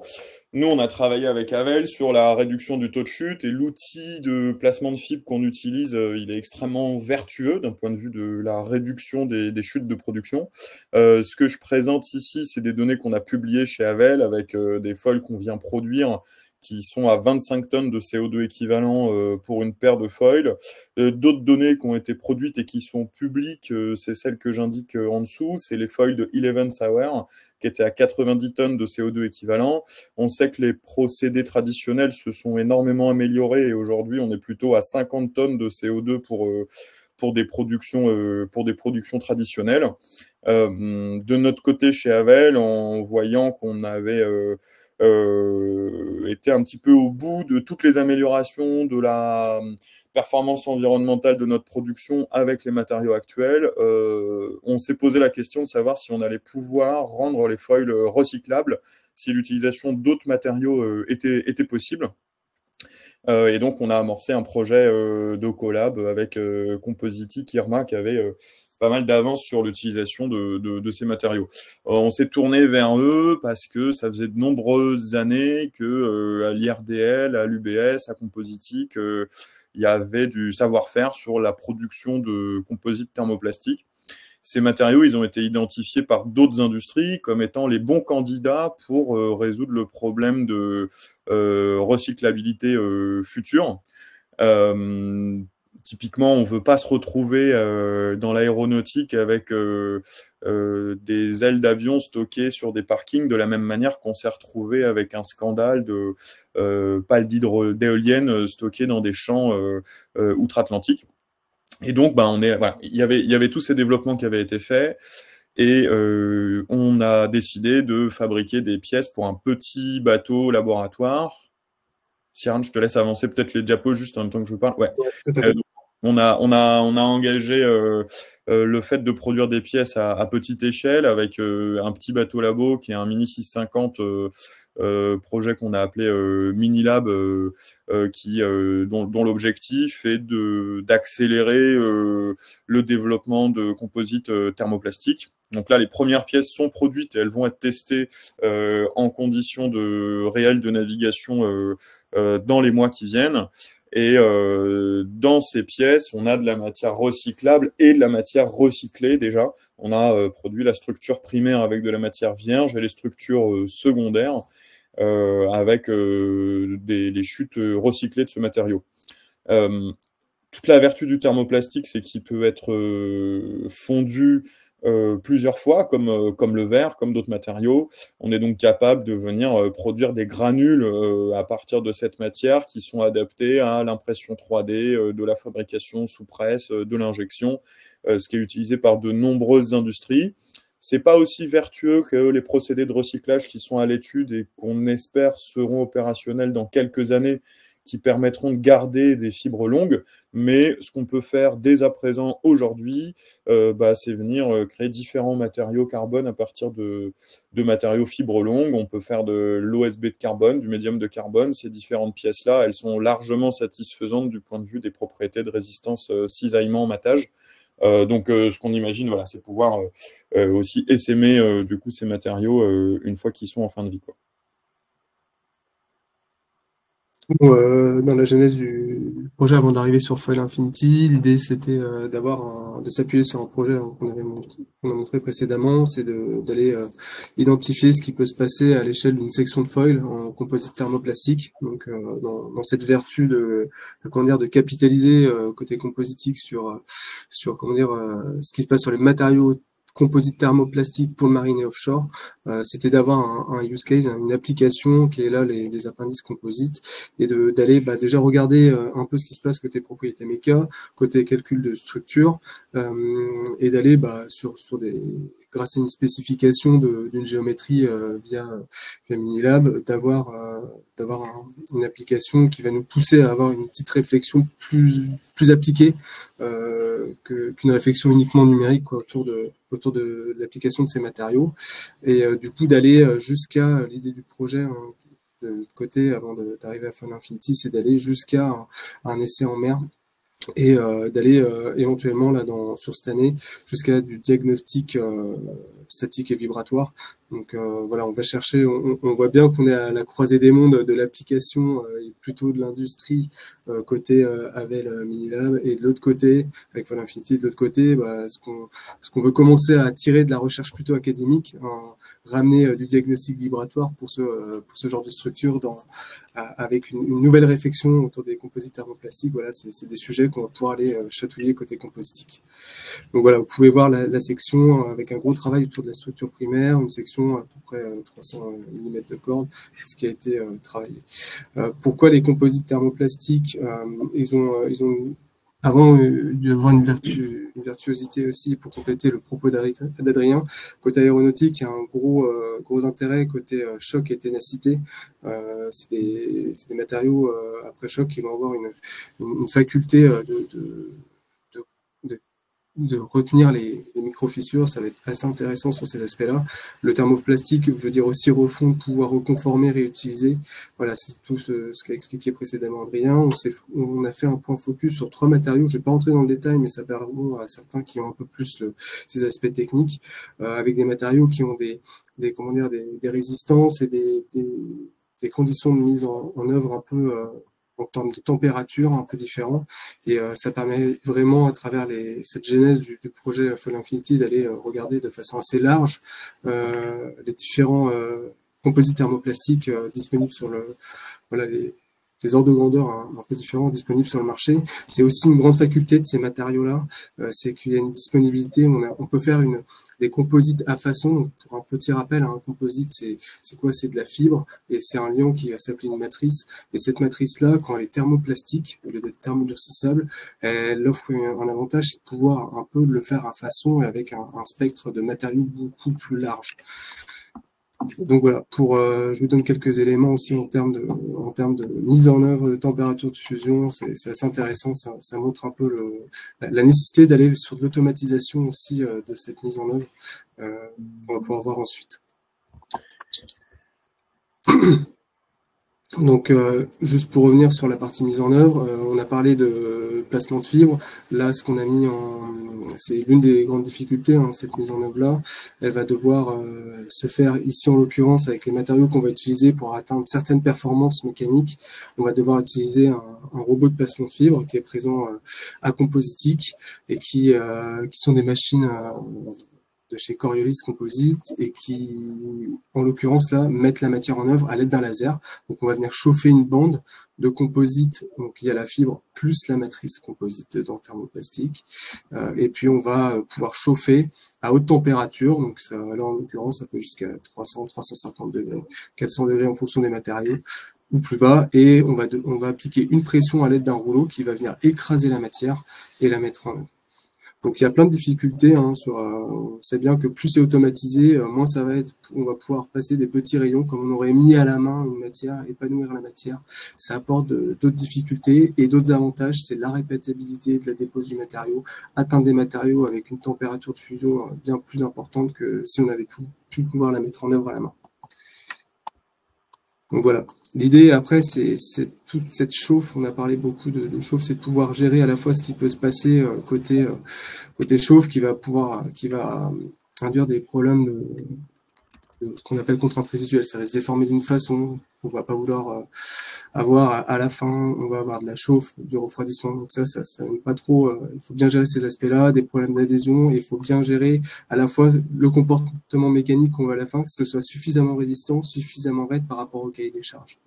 Speaker 3: nous, on a travaillé avec Havel sur la réduction du taux de chute et l'outil de placement de fibres qu'on utilise, il est extrêmement vertueux d'un point de vue de la réduction des chutes de production. Ce que je présente ici, c'est des données qu'on a publiées chez Havel avec des foils qu'on vient produire qui sont à 25 tonnes de CO2 équivalent pour une paire de foils. D'autres données qui ont été produites et qui sont publiques, c'est celles que j'indique en dessous, c'est les foils de 11 Hour qui étaient à 90 tonnes de CO2 équivalent. On sait que les procédés traditionnels se sont énormément améliorés et aujourd'hui, on est plutôt à 50 tonnes de CO2 pour des productions traditionnelles. De notre côté, chez Havel, en voyant qu'on avait été un petit peu au bout de toutes les améliorations de la performance environnementale de notre production avec les matériaux actuels, on s'est posé la question de savoir si on allait pouvoir rendre les foils recyclables, si l'utilisation d'autres matériaux était possible. Et donc, on a amorcé un projet de collab avec Compositic, Irma, qui avait pas mal d'avance sur l'utilisation de ces matériaux. On s'est tourné vers eux parce que ça faisait de nombreuses années que à l'IRDL, à l'UBS, à Compositic, il y avait du savoir-faire sur la production de composites thermoplastiques. Ces matériaux, ils ont été identifiés par d'autres industries comme étant les bons candidats pour résoudre le problème de recyclabilité future. Typiquement, on ne veut pas se retrouver dans l'aéronautique avec des ailes d'avion stockées sur des parkings de la même manière qu'on s'est retrouvé avec un scandale de pales d'éoliennes stockées dans des champs outre-Atlantique. Et donc, voilà, il y avait tous ces développements qui avaient été faits et on a décidé de fabriquer des pièces pour un petit bateau laboratoire. Cyrano, je te laisse avancer peut-être les diapos juste en même temps que je parle. Ouais. On a engagé le fait de produire des pièces à petite échelle avec un petit bateau labo qui est un Mini 650 projet qu'on a appelé Minilab, dont l'objectif est d'accélérer le développement de composites thermoplastiques. Donc là, les premières pièces sont produites et elles vont être testées en conditions réelles de navigation dans les mois qui viennent. Et dans ces pièces, on a de la matière recyclable et de la matière recyclée déjà. On a produit la structure primaire avec de la matière vierge et les structures secondaires avec les chutes recyclées de ce matériau. Toute la vertu du thermoplastique, c'est qu'il peut être fondu plusieurs fois, comme le verre, comme d'autres matériaux. On est donc capable de venir produire des granules à partir de cette matière qui sont adaptés à l'impression 3D, de la fabrication sous presse, de l'injection, ce qui est utilisé par de nombreuses industries. C'est pas aussi vertueux que les procédés de recyclage qui sont à l'étude et qu'on espère seront opérationnels dans quelques années, qui permettront de garder des fibres longues. Mais ce qu'on peut faire dès à présent, aujourd'hui, c'est venir créer différents matériaux carbone à partir de matériaux fibres longues. On peut faire de l'OSB de carbone, du médium de carbone. Ces différentes pièces-là, elles sont largement satisfaisantes du point de vue des propriétés de résistance, cisaillement, matage. Ce qu'on imagine, voilà, c'est pouvoir aussi essaimer du coup ces matériaux une fois qu'ils sont en fin de vie, quoi.
Speaker 4: Dans la genèse du projet avant d'arriver sur Foil Infinity, l'idée c'était de s'appuyer sur un projet qu'on a montré précédemment, c'est d'aller identifier ce qui peut se passer à l'échelle d'une section de foil en composite thermoplastique. Donc dans cette vertu de capitaliser côté compositique sur ce qui se passe sur les matériaux composite thermoplastique pour le marine et offshore, c'était d'avoir un use case, une application qui est là les appendices composites, et d'aller déjà regarder un peu ce qui se passe côté propriété méca, côté calcul de structure, et d'aller grâce à une spécification d'une géométrie via Minilab, d'avoir une application qui va nous pousser à avoir une petite réflexion plus appliquée qu'une réflexion uniquement numérique, quoi, autour de l'application de ces matériaux, et du coup d'aller jusqu'à l'idée du projet, de côté avant d'arriver à Foil Infinity, c'est d'aller jusqu'à un essai en mer, et d'aller éventuellement sur cette année jusqu'à du diagnostic statique et vibratoire. Donc voilà, on va chercher, on voit bien qu'on est à la croisée des mondes de l'application et plutôt de l'industrie côté Havel Minilab, et de l'autre côté avec Foil Infinity, de l'autre côté ce qu'on veut commencer à tirer de la recherche plutôt académique, ramener du diagnostic vibratoire pour ce genre de structure avec une nouvelle réflexion autour des composites thermoplastiques. Voilà, c'est des sujets qu'on va pouvoir aller chatouiller côté compositique. Donc voilà, vous pouvez voir la section avec un gros travail autour de la structure primaire, une section à peu près 300 mm de corde, c'est ce qui a été travaillé. Pourquoi les composites thermoplastiques? Ils ont avant d'avoir une virtuosité aussi, pour compléter le propos d'Adrien, côté aéronautique, il y a un gros intérêt côté choc et ténacité. C'est des matériaux après choc qui vont avoir une faculté de retenir les micro-fissures. Ça va être assez intéressant sur ces aspects-là. Le thermoplastique veut dire aussi refondre, pouvoir reconformer, réutiliser. Voilà, c'est tout ce qu'a expliqué précédemment Adrien. On a fait un point focus sur 3 matériaux. Je ne vais pas rentrer dans le détail, mais ça permet à certains qui ont un peu plus ces aspects techniques, avec des matériaux qui ont des résistances et des conditions de mise en œuvre un peu en termes de température un peu différent, et ça permet vraiment, à travers cette genèse du projet Foil Infinity, d'aller regarder de façon assez large les différents composites thermoplastiques disponibles sur les ordres de grandeur un peu différents disponibles sur le marché. C'est aussi une grande faculté de ces matériaux-là, c'est qu'il y a une disponibilité. On peut faire des composites à façon. Donc, pour un petit rappel, un composite, c'est quoi? C'est de la fibre, et c'est un liant qui va s'appeler une matrice. Et cette matrice-là, quand elle est thermoplastique, au lieu d'être thermodurcissable, elle offre un avantage, c'est de pouvoir un peu le faire à façon, et avec un spectre de matériaux beaucoup plus large. Donc voilà, je vous donne quelques éléments aussi en termes de mise en œuvre, de température de fusion. C'est assez intéressant, ça montre un peu la nécessité d'aller sur de l'automatisation aussi de cette mise en œuvre, qu'on va pouvoir voir ensuite. Donc, juste pour revenir sur la partie mise en œuvre, on a parlé de placement de fibres. Là, ce qu'on a mis c'est l'une des grandes difficultés, cette mise en œuvre-là. Elle va devoir se faire ici, en l'occurrence, avec les matériaux qu'on va utiliser pour atteindre certaines performances mécaniques. On va devoir utiliser un robot de placement de fibres qui est présent à Compositique, et qui sont des machines de chez Coriolis Composite, et qui, en l'occurrence là, mettent la matière en œuvre à l'aide d'un laser. Donc on va venir chauffer une bande de composite, donc il y a la fibre plus la matrice composite dans le thermoplastique, et puis on va pouvoir chauffer à haute température. Donc ça, là en l'occurrence, ça peut jusqu'à 300, 350 degrés, 400 degrés en fonction des matériaux, ou plus bas, et on va appliquer une pression à l'aide d'un rouleau qui va venir écraser la matière et la mettre en œuvre. Donc il y a plein de difficultés, hein, on sait bien que plus c'est automatisé, moins ça va être, on va pouvoir passer des petits rayons comme on aurait mis à la main une matière, épanouir la matière. Ça apporte d'autres difficultés et d'autres avantages, c'est la répétabilité de la dépose du matériau, atteindre des matériaux avec une température de fusion bien plus importante que si on avait pu pouvoir la mettre en œuvre à la main. Donc voilà. L'idée après, c'est toute cette chauffe. On a parlé beaucoup de chauffe, c'est de pouvoir gérer à la fois ce qui peut se passer côté chauffe, qui va induire des problèmes de ce qu'on appelle contrainte résiduelle. Ça va se déformer d'une façon qu'on va pas vouloir avoir à la fin. On va avoir de la chauffe, du refroidissement. Donc ça n'aime pas trop. Il faut bien gérer ces aspects-là, des problèmes d'adhésion. Et il faut bien gérer à la fois le comportement mécanique qu'on veut à la fin, que ce soit suffisamment résistant, suffisamment raide par rapport au cahier des charges.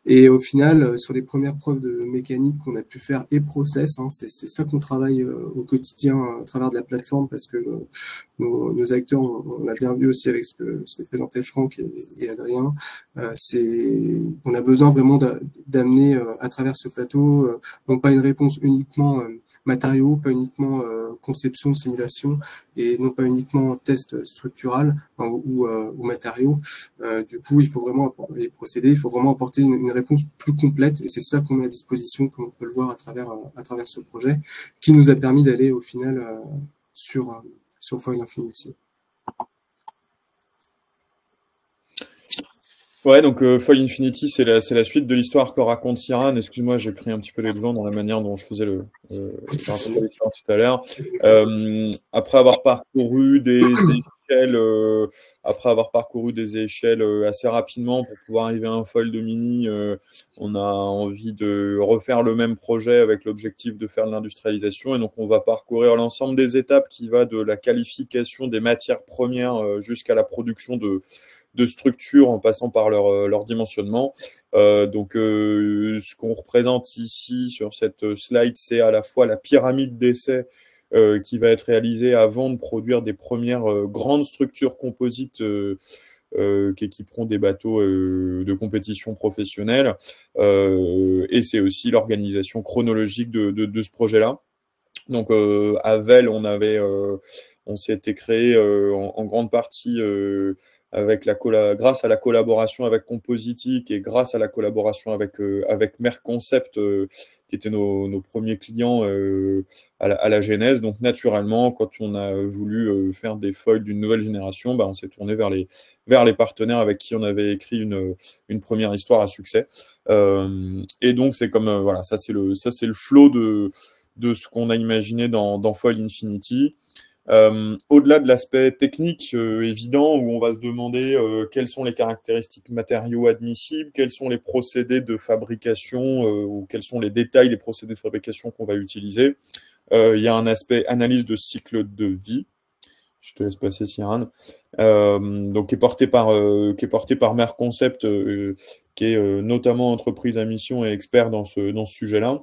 Speaker 4: Et au final, sur les premières preuves de mécanique qu'on a pu faire et process, hein, c'est ça qu'on travaille au quotidien à travers de la plateforme, parce que nos acteurs, on l'a bien vu aussi avec ce que présentait Franck et Adrien, on a besoin vraiment d'amener à travers ce plateau, non pas une réponse uniquement matériaux, pas uniquement conception, simulation, et non pas uniquement test structural ou matériaux. Du coup, il faut vraiment il faut vraiment apporter une réponse plus complète, et c'est ça qu'on met à disposition, comme on peut le voir à travers ce projet, qui nous a permis d'aller au final sur Foil Infinity.
Speaker 3: Ouais, donc Foil Infinity, c'est la suite de l'histoire que raconte Cyrane. Excuse-moi, j'ai pris un petit peu les devants dans la manière dont je faisais l'histoire tout à l'heure. Après avoir parcouru des échelles, assez rapidement pour pouvoir arriver à un foil de mini, on a envie de refaire le même projet avec l'objectif de faire de l'industrialisation. Et donc, on va parcourir l'ensemble des étapes qui va de la qualification des matières premières jusqu'à la production de structures en passant par leur dimensionnement. Donc, ce qu'on représente ici sur cette slide, c'est à la fois la pyramide d'essai qui va être réalisée avant de produire des premières grandes structures composites qui équiperont des bateaux de compétition professionnelle. Et c'est aussi l'organisation chronologique de ce projet-là. Donc, à Velle, on s'était créé en grande partie grâce à la collaboration avec Compositic et grâce à la collaboration avec Merconcept, qui étaient nos premiers clients à la genèse. Donc, naturellement, quand on a voulu faire des foils d'une nouvelle génération, on s'est tourné vers les partenaires avec qui on avait écrit une première histoire à succès. Et donc, c'est comme, voilà, ça c'est le flow de ce qu'on a imaginé dans Foil Infinity. Au-delà de l'aspect technique évident, où on va se demander quelles sont les caractéristiques matériaux admissibles, quels sont les procédés de fabrication ou quels sont les détails des procédés de fabrication qu'on va utiliser, il y a un aspect analyse de cycle de vie. Je te laisse passer, Cyrane. Donc, qui est porté par Merconcept, qui est notamment entreprise à mission et expert dans ce sujet-là.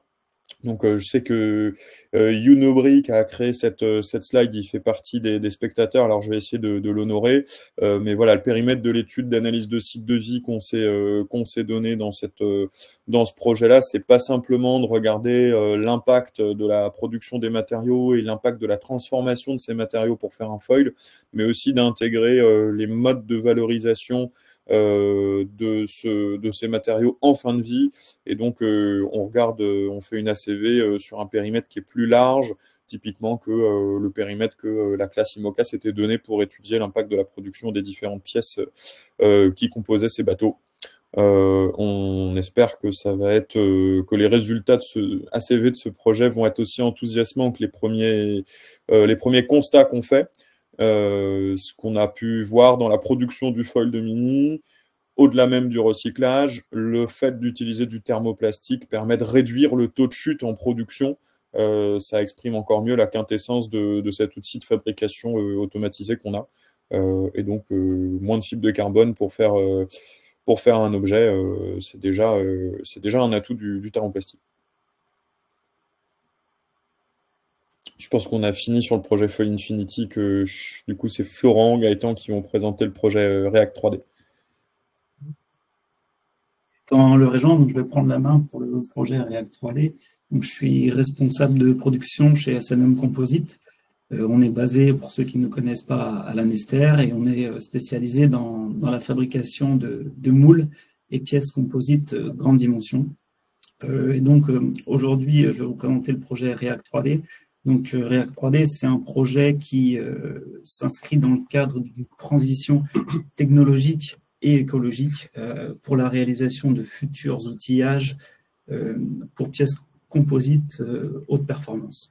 Speaker 3: Donc, je sais que Younobrick a créé cette slide, il fait partie des spectateurs, alors je vais essayer de l'honorer. Mais voilà, le périmètre de l'étude d'analyse de cycle de vie qu'on s'est donné dans ce projet-là, c'est pas simplement de regarder l'impact de la production des matériaux et l'impact de la transformation de ces matériaux pour faire un foil, mais aussi d'intégrer les modes de valorisation de ces matériaux en fin de vie. Et donc, on fait une ACV sur un périmètre qui est plus large, typiquement que le périmètre que la classe IMOCA s'était donné pour étudier l'impact de la production des différentes pièces qui composaient ces bateaux. On espère que ça va être que les résultats de ce ACV de ce projet vont être aussi enthousiasmants que les premiers constats qu'on fait. Ce qu'on a pu voir dans la production du foil de mini, au-delà même du recyclage, le fait d'utiliser du thermoplastique permet de réduire le taux de chute en production. Ça exprime encore mieux la quintessence de cet outil de fabrication automatisé qu'on a. Et donc, moins de fibres de carbone pour faire un objet, c'est déjà un atout du thermoplastique. Je pense qu'on a fini sur le projet Foil Infinity, que du coup, c'est Florent, Gaëtan qui vont présenter le projet React 3D.
Speaker 5: Dans le rejoindre, donc je vais prendre la main pour le projet React 3D. Donc, je suis responsable de production chez SMM Composite. On est basé, pour ceux qui ne connaissent pas, à Lanester et on est spécialisé dans la fabrication de moules et pièces composites grande dimension. Et donc aujourd'hui, je vais vous présenter le projet React 3D. Donc React 3D, c'est un projet qui s'inscrit dans le cadre d'une transition technologique et écologique pour la réalisation de futurs outillages pour pièces composites haute performance.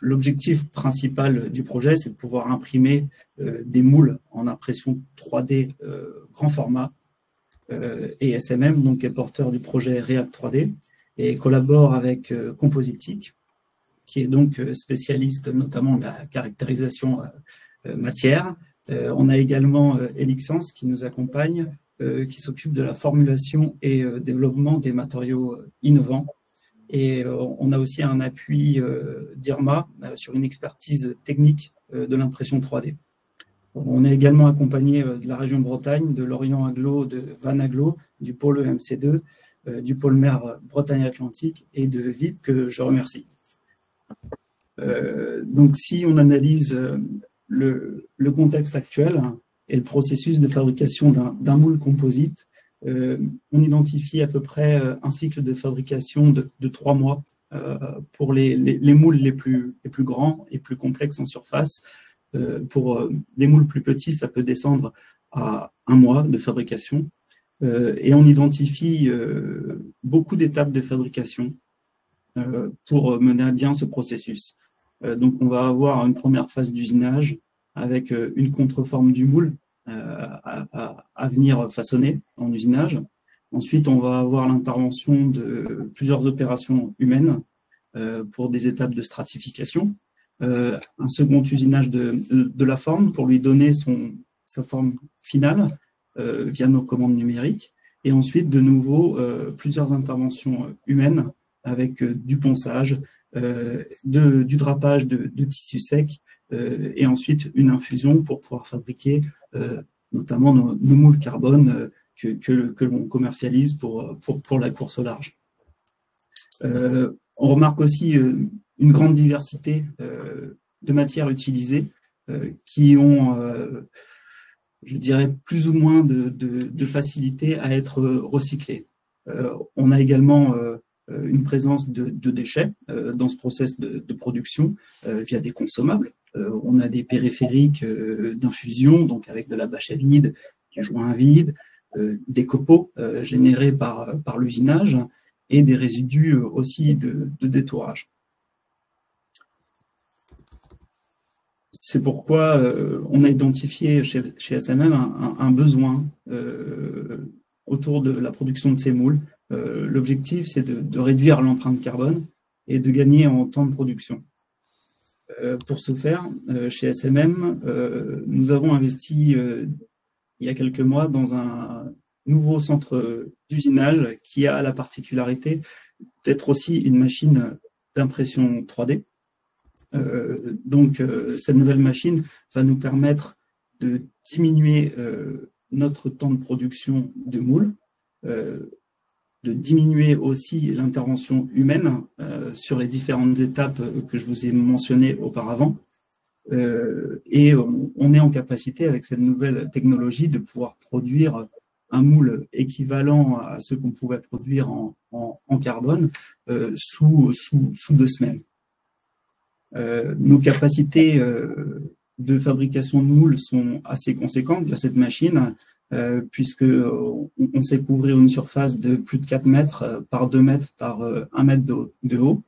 Speaker 5: L'objectif principal du projet, c'est de pouvoir imprimer des moules en impression 3D grand format et SMM, donc est porteur du projet React 3D et collabore avec Compositique, qui est donc spécialiste notamment de la caractérisation matière. On a également Elixence qui nous accompagne, qui s'occupe de la formulation et développement des matériaux innovants. Et on a aussi un appui d'IRMA sur une expertise technique de l'impression 3D. On est également accompagné de la région Bretagne, de l'Orient Aglo, de Van Aglo, du pôle EMC2, du pôle mer Bretagne-Atlantique et de VIP que je remercie. Donc si on analyse le contexte actuel et le processus de fabrication d'un moule composite, on identifie à peu près un cycle de fabrication de 3 mois pour les moules les plus grands et plus complexes en surface. Pour des moules plus petits, ça peut descendre à 1 mois de fabrication. Et on identifie beaucoup d'étapes de fabrication pour mener à bien ce processus. Donc on va avoir une première phase d'usinage avec une contreforme du moule à venir façonner en usinage. Ensuite, on va avoir l'intervention de plusieurs opérations humaines pour des étapes de stratification. Un second usinage de la forme pour lui donner sa forme finale via nos commandes numériques. Et ensuite, de nouveau, plusieurs interventions humaines avec du ponçage, du drapage de tissus secs et ensuite une infusion pour pouvoir fabriquer notamment nos moules carbone que l'on commercialise pour la course au large. On remarque aussi une grande diversité de matières utilisées qui ont, je dirais, plus ou moins de facilité à être recyclées. On a également une présence de déchets dans ce process de production via des consommables. On a des périphériques d'infusion, donc avec de la bâche vide, du joint vide, des copeaux générés par l'usinage et des résidus aussi de détourage. C'est pourquoi on a identifié chez SMM un besoin autour de la production de ces moules. L'objectif, c'est de réduire l'empreinte carbone et de gagner en temps de production. Pour ce faire, chez SMM, nous avons investi il y a quelques mois dans un nouveau centre d'usinage qui a la particularité d'être aussi une machine d'impression 3D. Donc, cette nouvelle machine va nous permettre de diminuer notre temps de production de moules, de diminuer aussi l'intervention humaine sur les différentes étapes que je vous ai mentionnées auparavant. Et on est en capacité, avec cette nouvelle technologie, de pouvoir produire un moule équivalent à ce qu'on pouvait produire en carbone sous 2 semaines. Nos capacités de fabrication de moules sont assez conséquentes via cette machine, puisque on sait couvrir une surface de plus de 4 mètres par 2 mètres par 1 mètre de haut.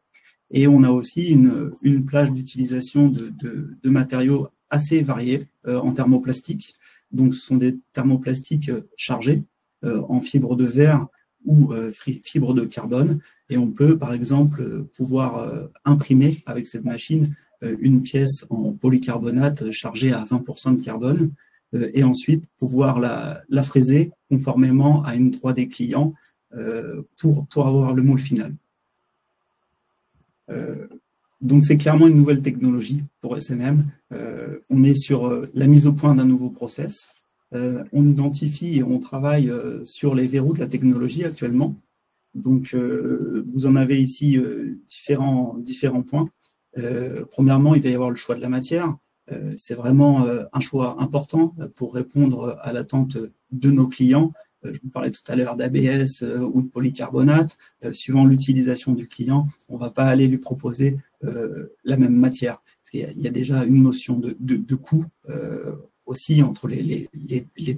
Speaker 5: Et on a aussi une plage d'utilisation de matériaux assez variés en thermoplastique. Donc, ce sont des thermoplastiques chargés en fibre de verre ou fibre de carbone. Et on peut, par exemple, pouvoir imprimer avec cette machine une pièce en polycarbonate chargée à 20% de carbone et ensuite pouvoir la fraiser conformément à une 3D client pour avoir le moule final. Donc, c'est clairement une nouvelle technologie pour SMM. On est sur la mise au point d'un nouveau process. On identifie et on travaille sur les verrous de la technologie actuellement. Donc, vous en avez ici différents points. Premièrement, il va y avoir le choix de la matière. C'est vraiment un choix important pour répondre à l'attente de nos clients. Je vous parlais tout à l'heure d'ABS ou de polycarbonate. Suivant l'utilisation du client, on ne va pas aller lui proposer la même matière. Parce qu'il y a déjà une notion de coût aussi entre les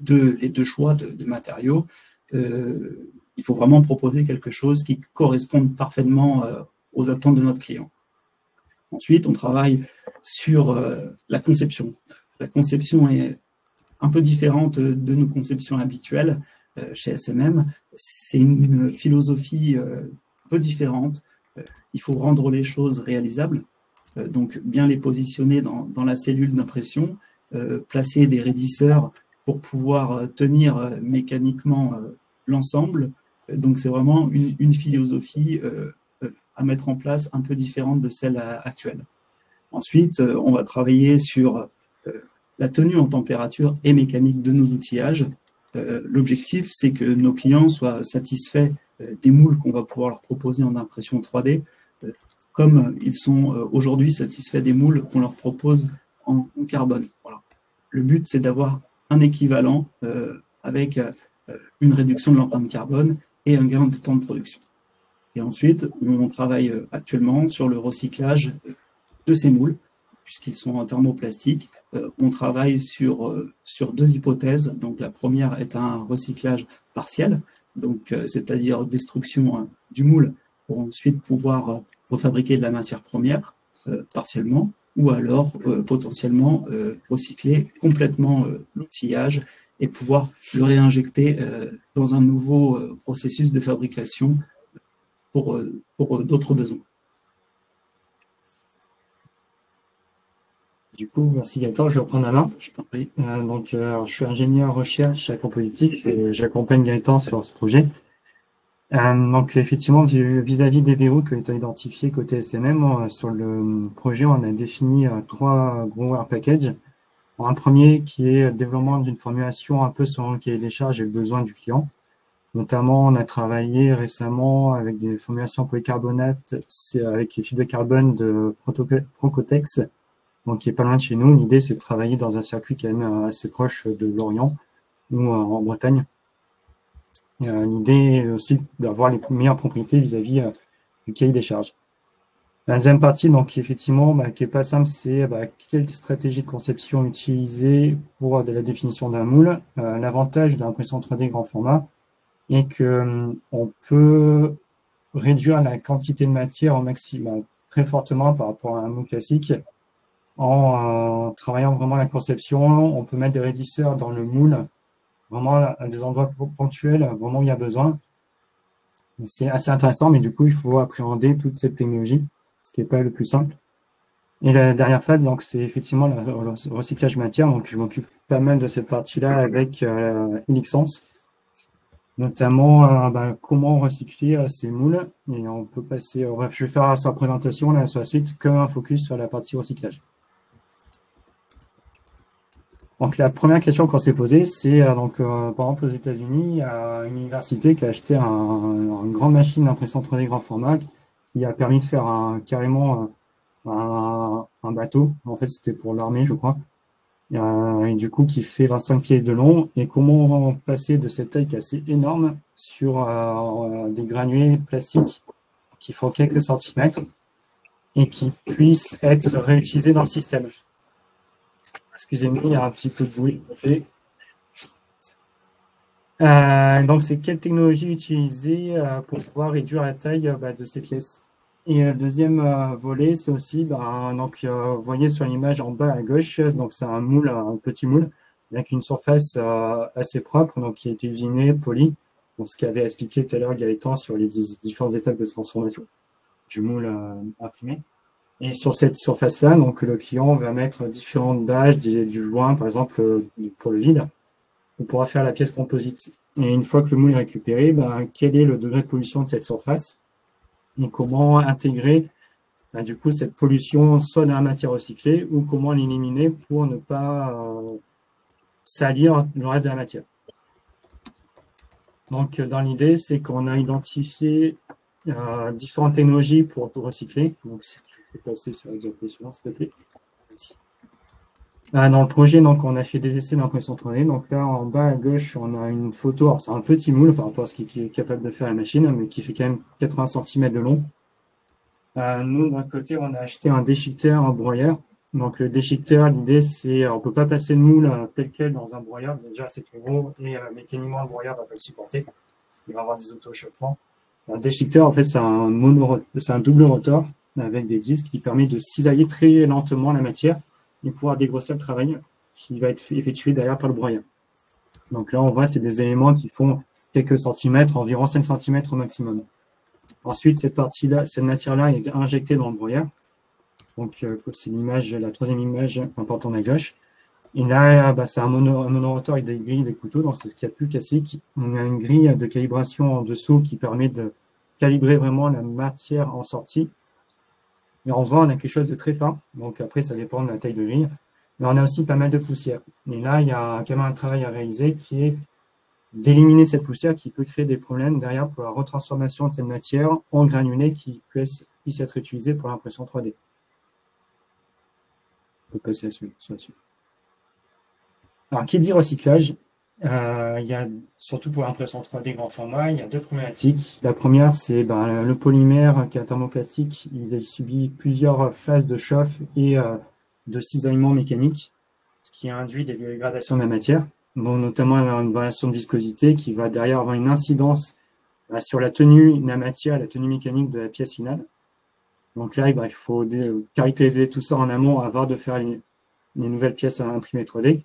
Speaker 5: deux choix de matériaux. Il faut vraiment proposer quelque chose qui corresponde parfaitement aux attentes de notre client. Ensuite, on travaille sur la conception. La conception est un peu différente de nos conceptions habituelles chez SMM. C'est une philosophie un peu différente. Il faut rendre les choses réalisables, donc bien les positionner dans la cellule d'impression, placer des raidisseurs pour pouvoir tenir mécaniquement l'ensemble. Donc, c'est vraiment une philosophie à mettre en place un peu différente de celle actuelle. Ensuite, on va travailler sur la tenue en température et mécanique de nos outillages. L'objectif, c'est que nos clients soient satisfaits des moules qu'on va pouvoir leur proposer en impression 3D, comme ils sont aujourd'hui satisfaits des moules qu'on leur propose en carbone. Voilà. Le but, c'est d'avoir un équivalent avec une réduction de l'empreinte carbone et un gain de temps de production. Et ensuite, on travaille actuellement sur le recyclage de ces moules, puisqu'ils sont en thermoplastique. On travaille sur deux hypothèses. Donc, la première est un recyclage partiel, donc c'est-à-dire destruction du moule pour ensuite pouvoir refabriquer de la matière première partiellement, ou alors potentiellement recycler complètement l'outillage et pouvoir le réinjecter dans un nouveau processus de fabrication pour d'autres besoins.
Speaker 6: Du coup, merci Gaëtan, je vais reprendre la main. Je t'en prie. Je suis ingénieur recherche à Compositique et j'accompagne Gaëtan sur ce projet. Effectivement, vis-à-vis des verrous que tu as identifiés côté SMM, sur le projet, on a défini 3 gros work packages. Un premier qui est le développement d'une formulation un peu selon le cahier des charges et le besoin du client. Notamment, on a travaillé récemment avec des formulations polycarbonate, c'est avec les fibres de carbone de Procotex, donc qui est pas loin de chez nous. L'idée, c'est de travailler dans un circuit quand même assez proche de Lorient ou en Bretagne. L'idée est aussi d'avoir les meilleures propriétés vis-à-vis du cahier des charges. La deuxième partie, donc effectivement, qui est pas simple, c'est quelle stratégie de conception utiliser pour de la définition d'un moule. L'avantage de l'impression 3D grand format est que on peut réduire la quantité de matière au maximum très fortement par rapport à un moule classique. En travaillant vraiment la conception, on peut mettre des raidisseurs dans le moule, vraiment à des endroits ponctuels, vraiment où il y a besoin. C'est assez intéressant, mais du coup, il faut appréhender toute cette technologie, ce qui n'est pas le plus simple. Et la dernière phase, donc, c'est effectivement le recyclage matière. Donc, je m'occupe pas mal de cette partie-là avec Elixence, notamment comment recycler ces moules. Et on peut passer, bref, je vais faire sa présentation là sur la suite, comme un focus sur la partie recyclage. Donc, la première question qu'on s'est posée, c'est par exemple aux États-Unis, il y a une université qui a acheté une grande machine d'impression 3D grand format qui a permis de faire carrément un bateau. En fait, c'était pour l'armée, je crois. Et du coup, qui fait 25 pieds de long. Et comment passer de cette taille qui est assez énorme sur des granulés plastiques qui font quelques centimètres et qui puissent être réutilisés dans le système. Excusez-moi, il y a un petit peu de bruit. Donc, c'est quelle technologie utiliser pour pouvoir réduire la taille de ces pièces. Et le deuxième volet, c'est aussi, vous voyez sur l'image en bas à gauche, donc c'est un moule, un petit moule, avec une surface assez propre, donc qui a été usiné, poli, donc ce qu'avait expliqué tout à l'heure Gaëtan sur les différentes étapes de transformation du moule imprimé. Et sur cette surface-là, donc le client va mettre différentes bâches, du joint, par exemple, pour le vide. On pourra faire la pièce composite. Et une fois que le moule est récupéré, quel est le degré de pollution de cette surface et comment intégrer du coup cette pollution soit dans la matière recyclée ou comment l'éliminer pour ne pas salir le reste de la matière. Donc, dans l'idée, c'est qu'on a identifié différentes technologies pour recycler. Donc, Je peux passer sur la diapositive, s'il te plaît. Merci. Dans le projet, donc, on a fait des essais d'impression 3D. Donc là, en bas à gauche, on a une photo. Alors, c'est un petit moule par rapport à ce qui est capable de faire la machine, mais qui fait quand même 80 cm de long. Nous, d'un côté, on a acheté un déchiqueteur, un broyeur. Donc, le déchiqueteur, l'idée, c'est, on peut pas passer le moule tel quel dans un broyeur. Déjà, c'est trop gros et mécaniquement, le broyeur va pas le supporter. Il va avoir des auto-échauffements. Un déchiqueteur, en fait, c'est un double rotor avec des disques qui permet de cisailler très lentement la matière et pouvoir dégrossir le travail qui va être effectué derrière par le broyeur. Donc là, on voit, c'est des éléments qui font quelques centimètres, environ 5 cm au maximum. Ensuite, cette partie-là, cette matière-là est injectée dans le broyeur. Donc, c'est l'image, la troisième image importante à gauche. Et là, c'est un monorotor avec des grilles, des couteaux, donc c'est ce qu'il y a de plus classique. On a une grille de calibration en dessous qui permet de calibrer vraiment la matière en sortie. Mais en voit, on a quelque chose de très fin. Donc après, ça dépend de la taille de grille. Mais on a aussi pas mal de poussière. Et là, il y a quand même un travail à réaliser qui est d'éliminer cette poussière qui peut créer des problèmes derrière pour la retransformation de cette matière en granulés qui puisse être utilisé pour l'impression 3D. On peut passer sur la suite. Alors, qui dit recyclage, il y a, surtout pour l'impression 3D grand format, il y a deux problématiques. La première, c'est le polymère qui est un thermoplastique. Il a subi plusieurs phases de chauffe et de cisaillement mécanique, ce qui induit des dégradations de la matière, notamment une variation de viscosité qui va derrière avoir une incidence sur la tenue de la matière, la tenue mécanique de la pièce finale. Donc là, il faut caractériser tout ça en amont avant de faire les nouvelles pièces à imprimer 3D.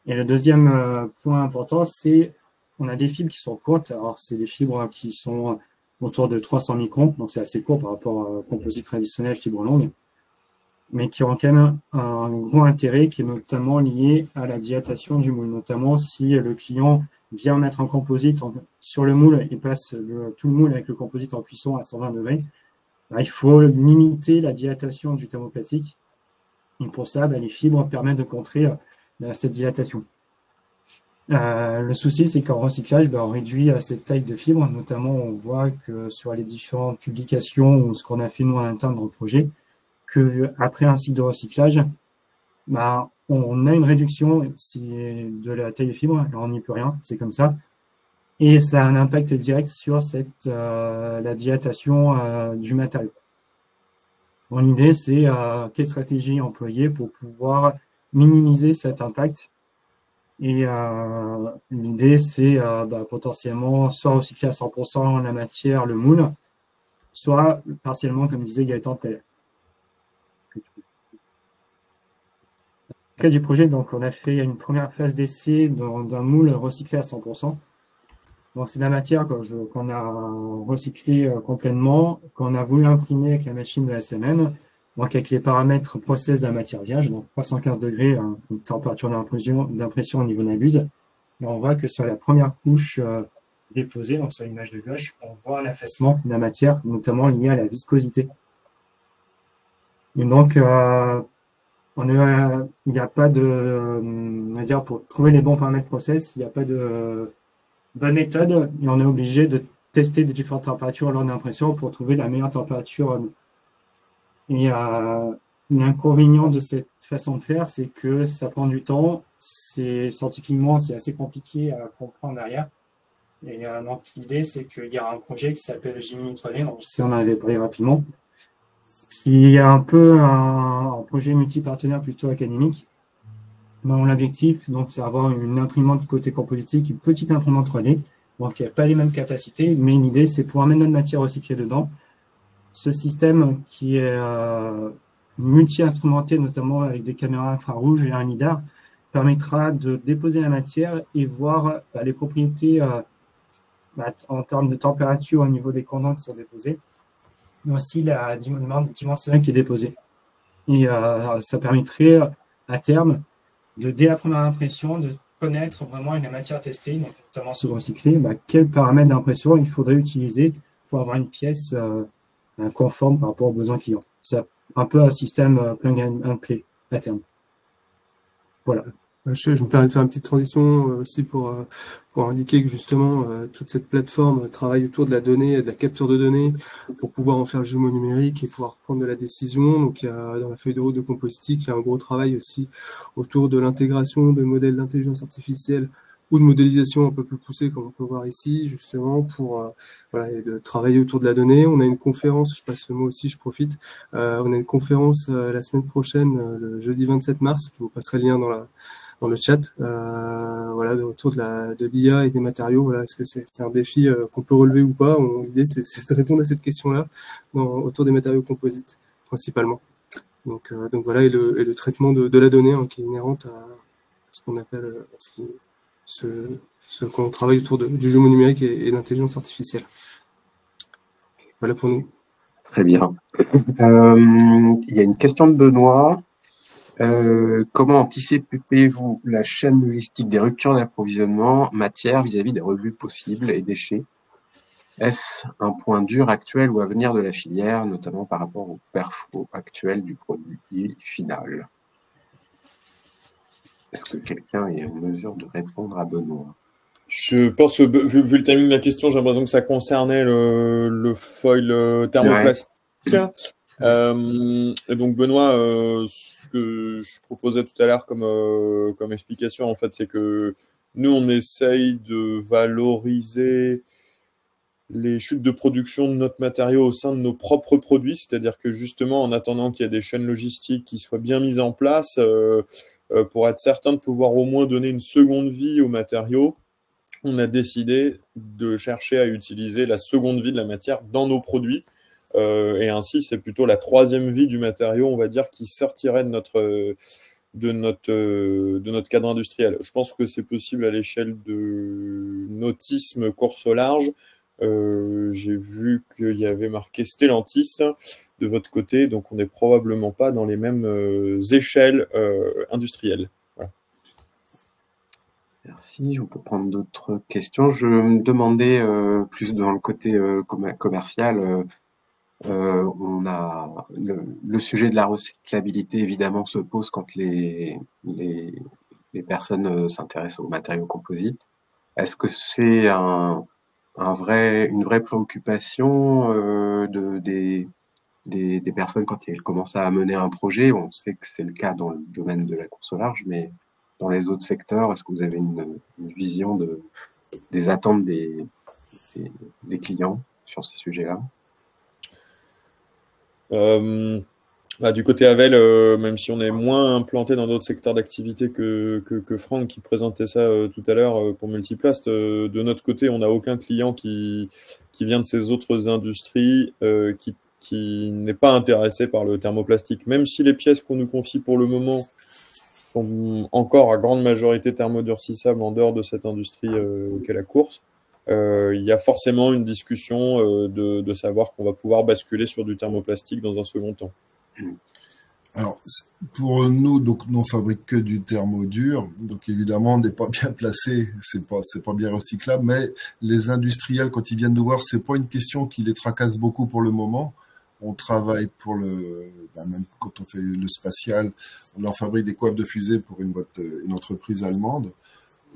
Speaker 6: Et le deuxième point important, c'est on a des fibres qui sont courtes. Alors, c'est des fibres qui sont autour de 300 microns, donc c'est assez court par rapport au composite traditionnel, fibres longues, mais qui ont quand même un gros intérêt qui est notamment lié à la dilatation du moule. Notamment si le client vient mettre un composite sur le moule et passe tout le moule avec le composite en cuisson à 120 degrés, il faut limiter la dilatation du thermoplastique. Et pour ça, les fibres permettent de contrer cette dilatation. Le souci, c'est qu'en recyclage, on réduit cette taille de fibre. Notamment, on voit que sur les différentes publications ou ce qu'on a fait nous en interne dans le projet, qu'après un cycle de recyclage, on a une réduction de la taille de fibre. Alors, on n'y peut rien, c'est comme ça. Et ça a un impact direct sur la dilatation du matériau. Bon, l'idée, c'est quelle stratégie employer pour pouvoir minimiser cet impact. Et l'idée, c'est potentiellement soit recycler à 100% la matière, le moule, soit partiellement, comme disait Gaëtan tout à l'heure. Dans le cas du projet, donc, on a fait une première phase d'essai d'un moule recyclé à 100%. Donc, c'est de la matière qu'on a recyclée complètement, qu'on a voulu imprimer avec la machine de SMM. Donc, avec les paramètres process de la matière vierge, donc 315 degrés, une température d'impression au niveau de la buse. Et on voit que sur la première couche déposée, donc sur l'image de gauche, on voit un affaissement de la matière, notamment lié à la viscosité. Et donc, il n'y a pas de, on va dire, pour trouver les bons paramètres process, il n'y a pas de bonne méthode, et on est obligé de tester des différentes températures lors d'impression pour trouver la meilleure température. Et l'inconvénient de cette façon de faire, c'est que ça prend du temps. Scientifiquement, c'est assez compliqué à comprendre derrière. Et donc, l'idée, c'est qu'il y a un projet qui s'appelle Gemini 3D, donc si on en avait parlé rapidement, qui est un peu un projet multi-partenaire plutôt académique. Mon objectif, donc, c'est avoir une imprimante côté compositique, une petite imprimante 3D, donc il n'y a pas les mêmes capacités, mais l'idée, c'est pouvoir mettre notre matière recyclée dedans. Ce système qui est multi-instrumenté, notamment avec des caméras infrarouges et un lidar, permettra de déposer la matière et voir les propriétés en termes de température au niveau des condens qui sont déposés, mais aussi la dimensionnelle qui est déposée. Et ça permettrait à terme, dès la première impression, de connaître vraiment la matière testée, donc notamment sur recyclé, quels paramètres d'impression il faudrait utiliser pour avoir une pièce conforme par rapport aux besoins clients. C'est un peu un système plug and play à terme. Voilà.
Speaker 4: Je me permets de faire une petite transition aussi pour indiquer que justement toute cette plateforme travaille autour de la donnée, de la capture de données pour pouvoir en faire le jumeau numérique et pouvoir prendre de la décision. Donc il y a dans la feuille de route de Compositique, il y a un gros travail aussi autour de l'intégration de modèles d'intelligence artificielle ou de modélisation un peu plus poussée, comme on peut voir ici, justement pour voilà, et de travailler autour de la donnée. On a une conférence, je passe le mot aussi, je profite. On a une conférence la semaine prochaine, le jeudi 27 mars. Je vous passerai le lien dans le chat, voilà, autour de l'IA et des matériaux. Voilà, est-ce que c'est un défi qu'on peut relever ou pas? L'idée, c'est de répondre à cette question-là autour des matériaux composites, principalement. Donc voilà, et le traitement de la donnée qui est inhérente à ce qu'on appelle ce qu'on travaille autour du jumeau numérique et l'intelligence artificielle. Voilà pour nous.
Speaker 1: Très bien. Il y a une question de Benoît. Comment anticipez-vous la chaîne logistique des ruptures d'approvisionnement matière vis-à-vis des rebuts possibles et déchets? Est-ce un point dur actuel ou à venir de la filière, notamment par rapport au perfo actuel du produit final? Est-ce que quelqu'un est en mesure de répondre à Benoît?
Speaker 3: Je pense que, vu le timing de la question, j'ai l'impression que ça concernait le foil thermoplastique. Et donc, Benoît, ce que je proposais tout à l'heure comme explication, en fait, c'est que nous, on essaye de valoriser les chutes de production de notre matériau au sein de nos propres produits, c'est-à-dire que justement, en attendant qu'il y ait des chaînes logistiques qui soient bien mises en place, pour être certain de pouvoir au moins donner une seconde vie au matériau, on a décidé de chercher à utiliser la seconde vie de la matière dans nos produits. Et ainsi, c'est plutôt la troisième vie du matériau, on va dire, qui sortirait de notre cadre industriel. Je pense que c'est possible à l'échelle de nautisme course au large. J'ai vu qu'il y avait marqué Stellantis de votre côté, donc on n'est probablement pas dans les mêmes échelles industrielles. Voilà.
Speaker 1: Merci. On peut prendre d'autres questions. Je me demandais plus dans le côté commercial. On a le sujet de la recyclabilité évidemment se pose quand les personnes s'intéressent aux matériaux composites. Est-ce que c'est une vraie préoccupation des personnes quand elles commencent à mener un projet? On sait que c'est le cas dans le domaine de la course au large, mais dans les autres secteurs, est-ce que vous avez une vision des attentes des clients sur ces sujets-là?
Speaker 3: Du côté Havel, même si on est moins implanté dans d'autres secteurs d'activité que Franck qui présentait ça tout à l'heure pour Multiplast, de notre côté, on n'a aucun client qui vient de ces autres industries qui n'est pas intéressé par le thermoplastique. Même si les pièces qu'on nous confie pour le moment sont encore à grande majorité thermodurcissables en dehors de cette industrie qu'est la course, il y a forcément une discussion de savoir qu'on va pouvoir basculer sur du thermoplastique dans un second temps.
Speaker 2: Alors, pour nous, donc, on fabrique que du thermodur, donc évidemment, on n'est pas bien placé, c'est pas bien recyclable, mais les industriels, quand ils viennent nous voir, c'est pas une question qui les tracasse beaucoup pour le moment. On travaille pour même quand on fait le spatial, on leur fabrique des coifes de fusée pour une entreprise allemande.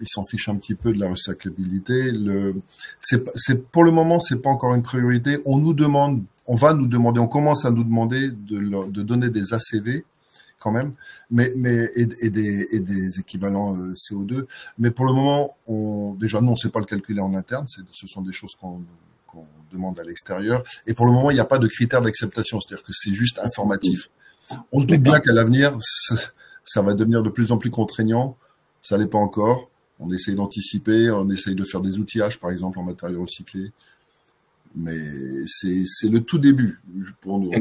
Speaker 2: Ils s'en fichent un petit peu de la recyclabilité. Pour le moment, c'est pas encore une priorité. On commence à nous demander de donner des ACV quand même, et des équivalents CO2. Mais pour le moment, déjà nous, on sait pas le calculer en interne. Ce sont des choses qu'on demande à l'extérieur. Et pour le moment, il n'y a pas de critères d'acceptation. C'est-à-dire que c'est juste informatif. On se doute bien qu'à l'avenir, ça va devenir de plus en plus contraignant. Ça l'est pas encore. On essaye d'anticiper, on essaye de faire des outillages, par exemple, en matériaux recyclés. Mais c'est le tout début pour nous.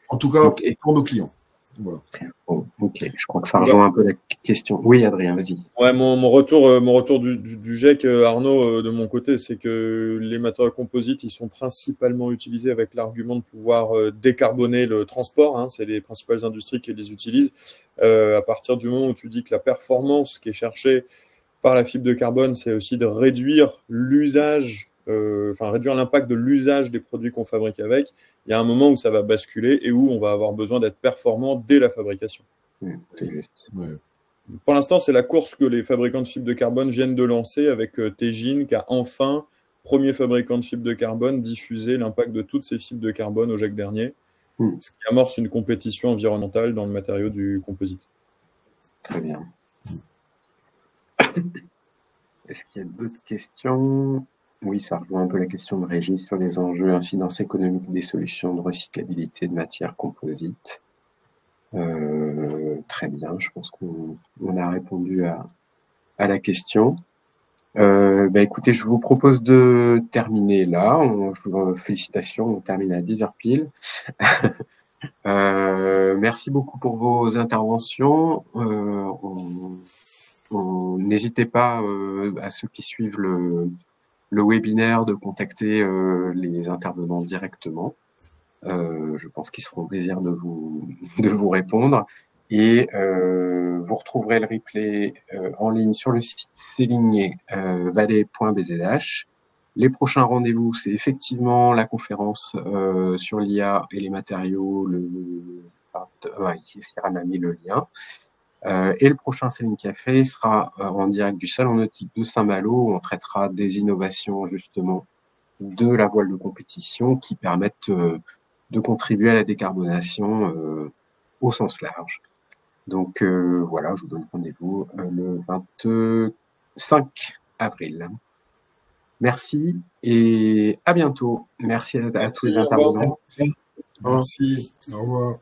Speaker 2: En tout cas, pour nos clients. Voilà.
Speaker 1: Oh, ok, je crois que ça rejoint un peu la question. Oui, Adrien, vas-y.
Speaker 3: Ouais, mon retour du GEC, Arnaud, de mon côté, c'est que les matériaux composites, ils sont principalement utilisés avec l'argument de pouvoir décarboner le transport. Hein, c'est les principales industries qui les utilisent. À partir du moment où tu dis que la performance qui est cherchée par la fibre de carbone, c'est aussi de réduire l'usage, réduire l'impact de l'usage des produits qu'on fabrique avec. Il y a un moment où ça va basculer et où on va avoir besoin d'être performant dès la fabrication.
Speaker 1: C'est juste.
Speaker 2: Ouais.
Speaker 3: pour l'instant, c'est la course que les fabricants de fibres de carbone viennent de lancer avec Tegin, qui a enfin, premier fabricant de fibres de carbone, diffusé l'impact de toutes ces fibres de carbone au GIEC dernier, ce qui amorce une compétition environnementale dans le matériau du composite.
Speaker 1: Très bien. Est-ce qu'il y a d'autres questions? Oui, ça rejoint un peu la question de Régis sur les enjeux incidence économique des solutions de recyclabilité de matières composites. Très bien, je pense qu'on a répondu à la question. Écoutez, je vous propose de terminer là. Félicitations, on termine à 10h pile. Merci beaucoup pour vos interventions. N'hésitez pas à ceux qui suivent le webinaire de contacter les intervenants directement. Je pense qu'ils se feront plaisir de vous répondre. Et vous retrouverez le replay en ligne sur le site céligné-valais.bzh. Les prochains rendez-vous, c'est effectivement la conférence sur l'IA et les matériaux. Ici, Cyrane a mis le lien. Et le prochain Céline Café sera en direct du Salon Nautique de Saint-Malo, où on traitera des innovations justement de la voile de compétition qui permettent de contribuer à la décarbonation au sens large. Donc voilà, je vous donne rendez-vous le 25 avril. Merci et à bientôt. Merci à tous les intervenants.
Speaker 2: Merci, au revoir.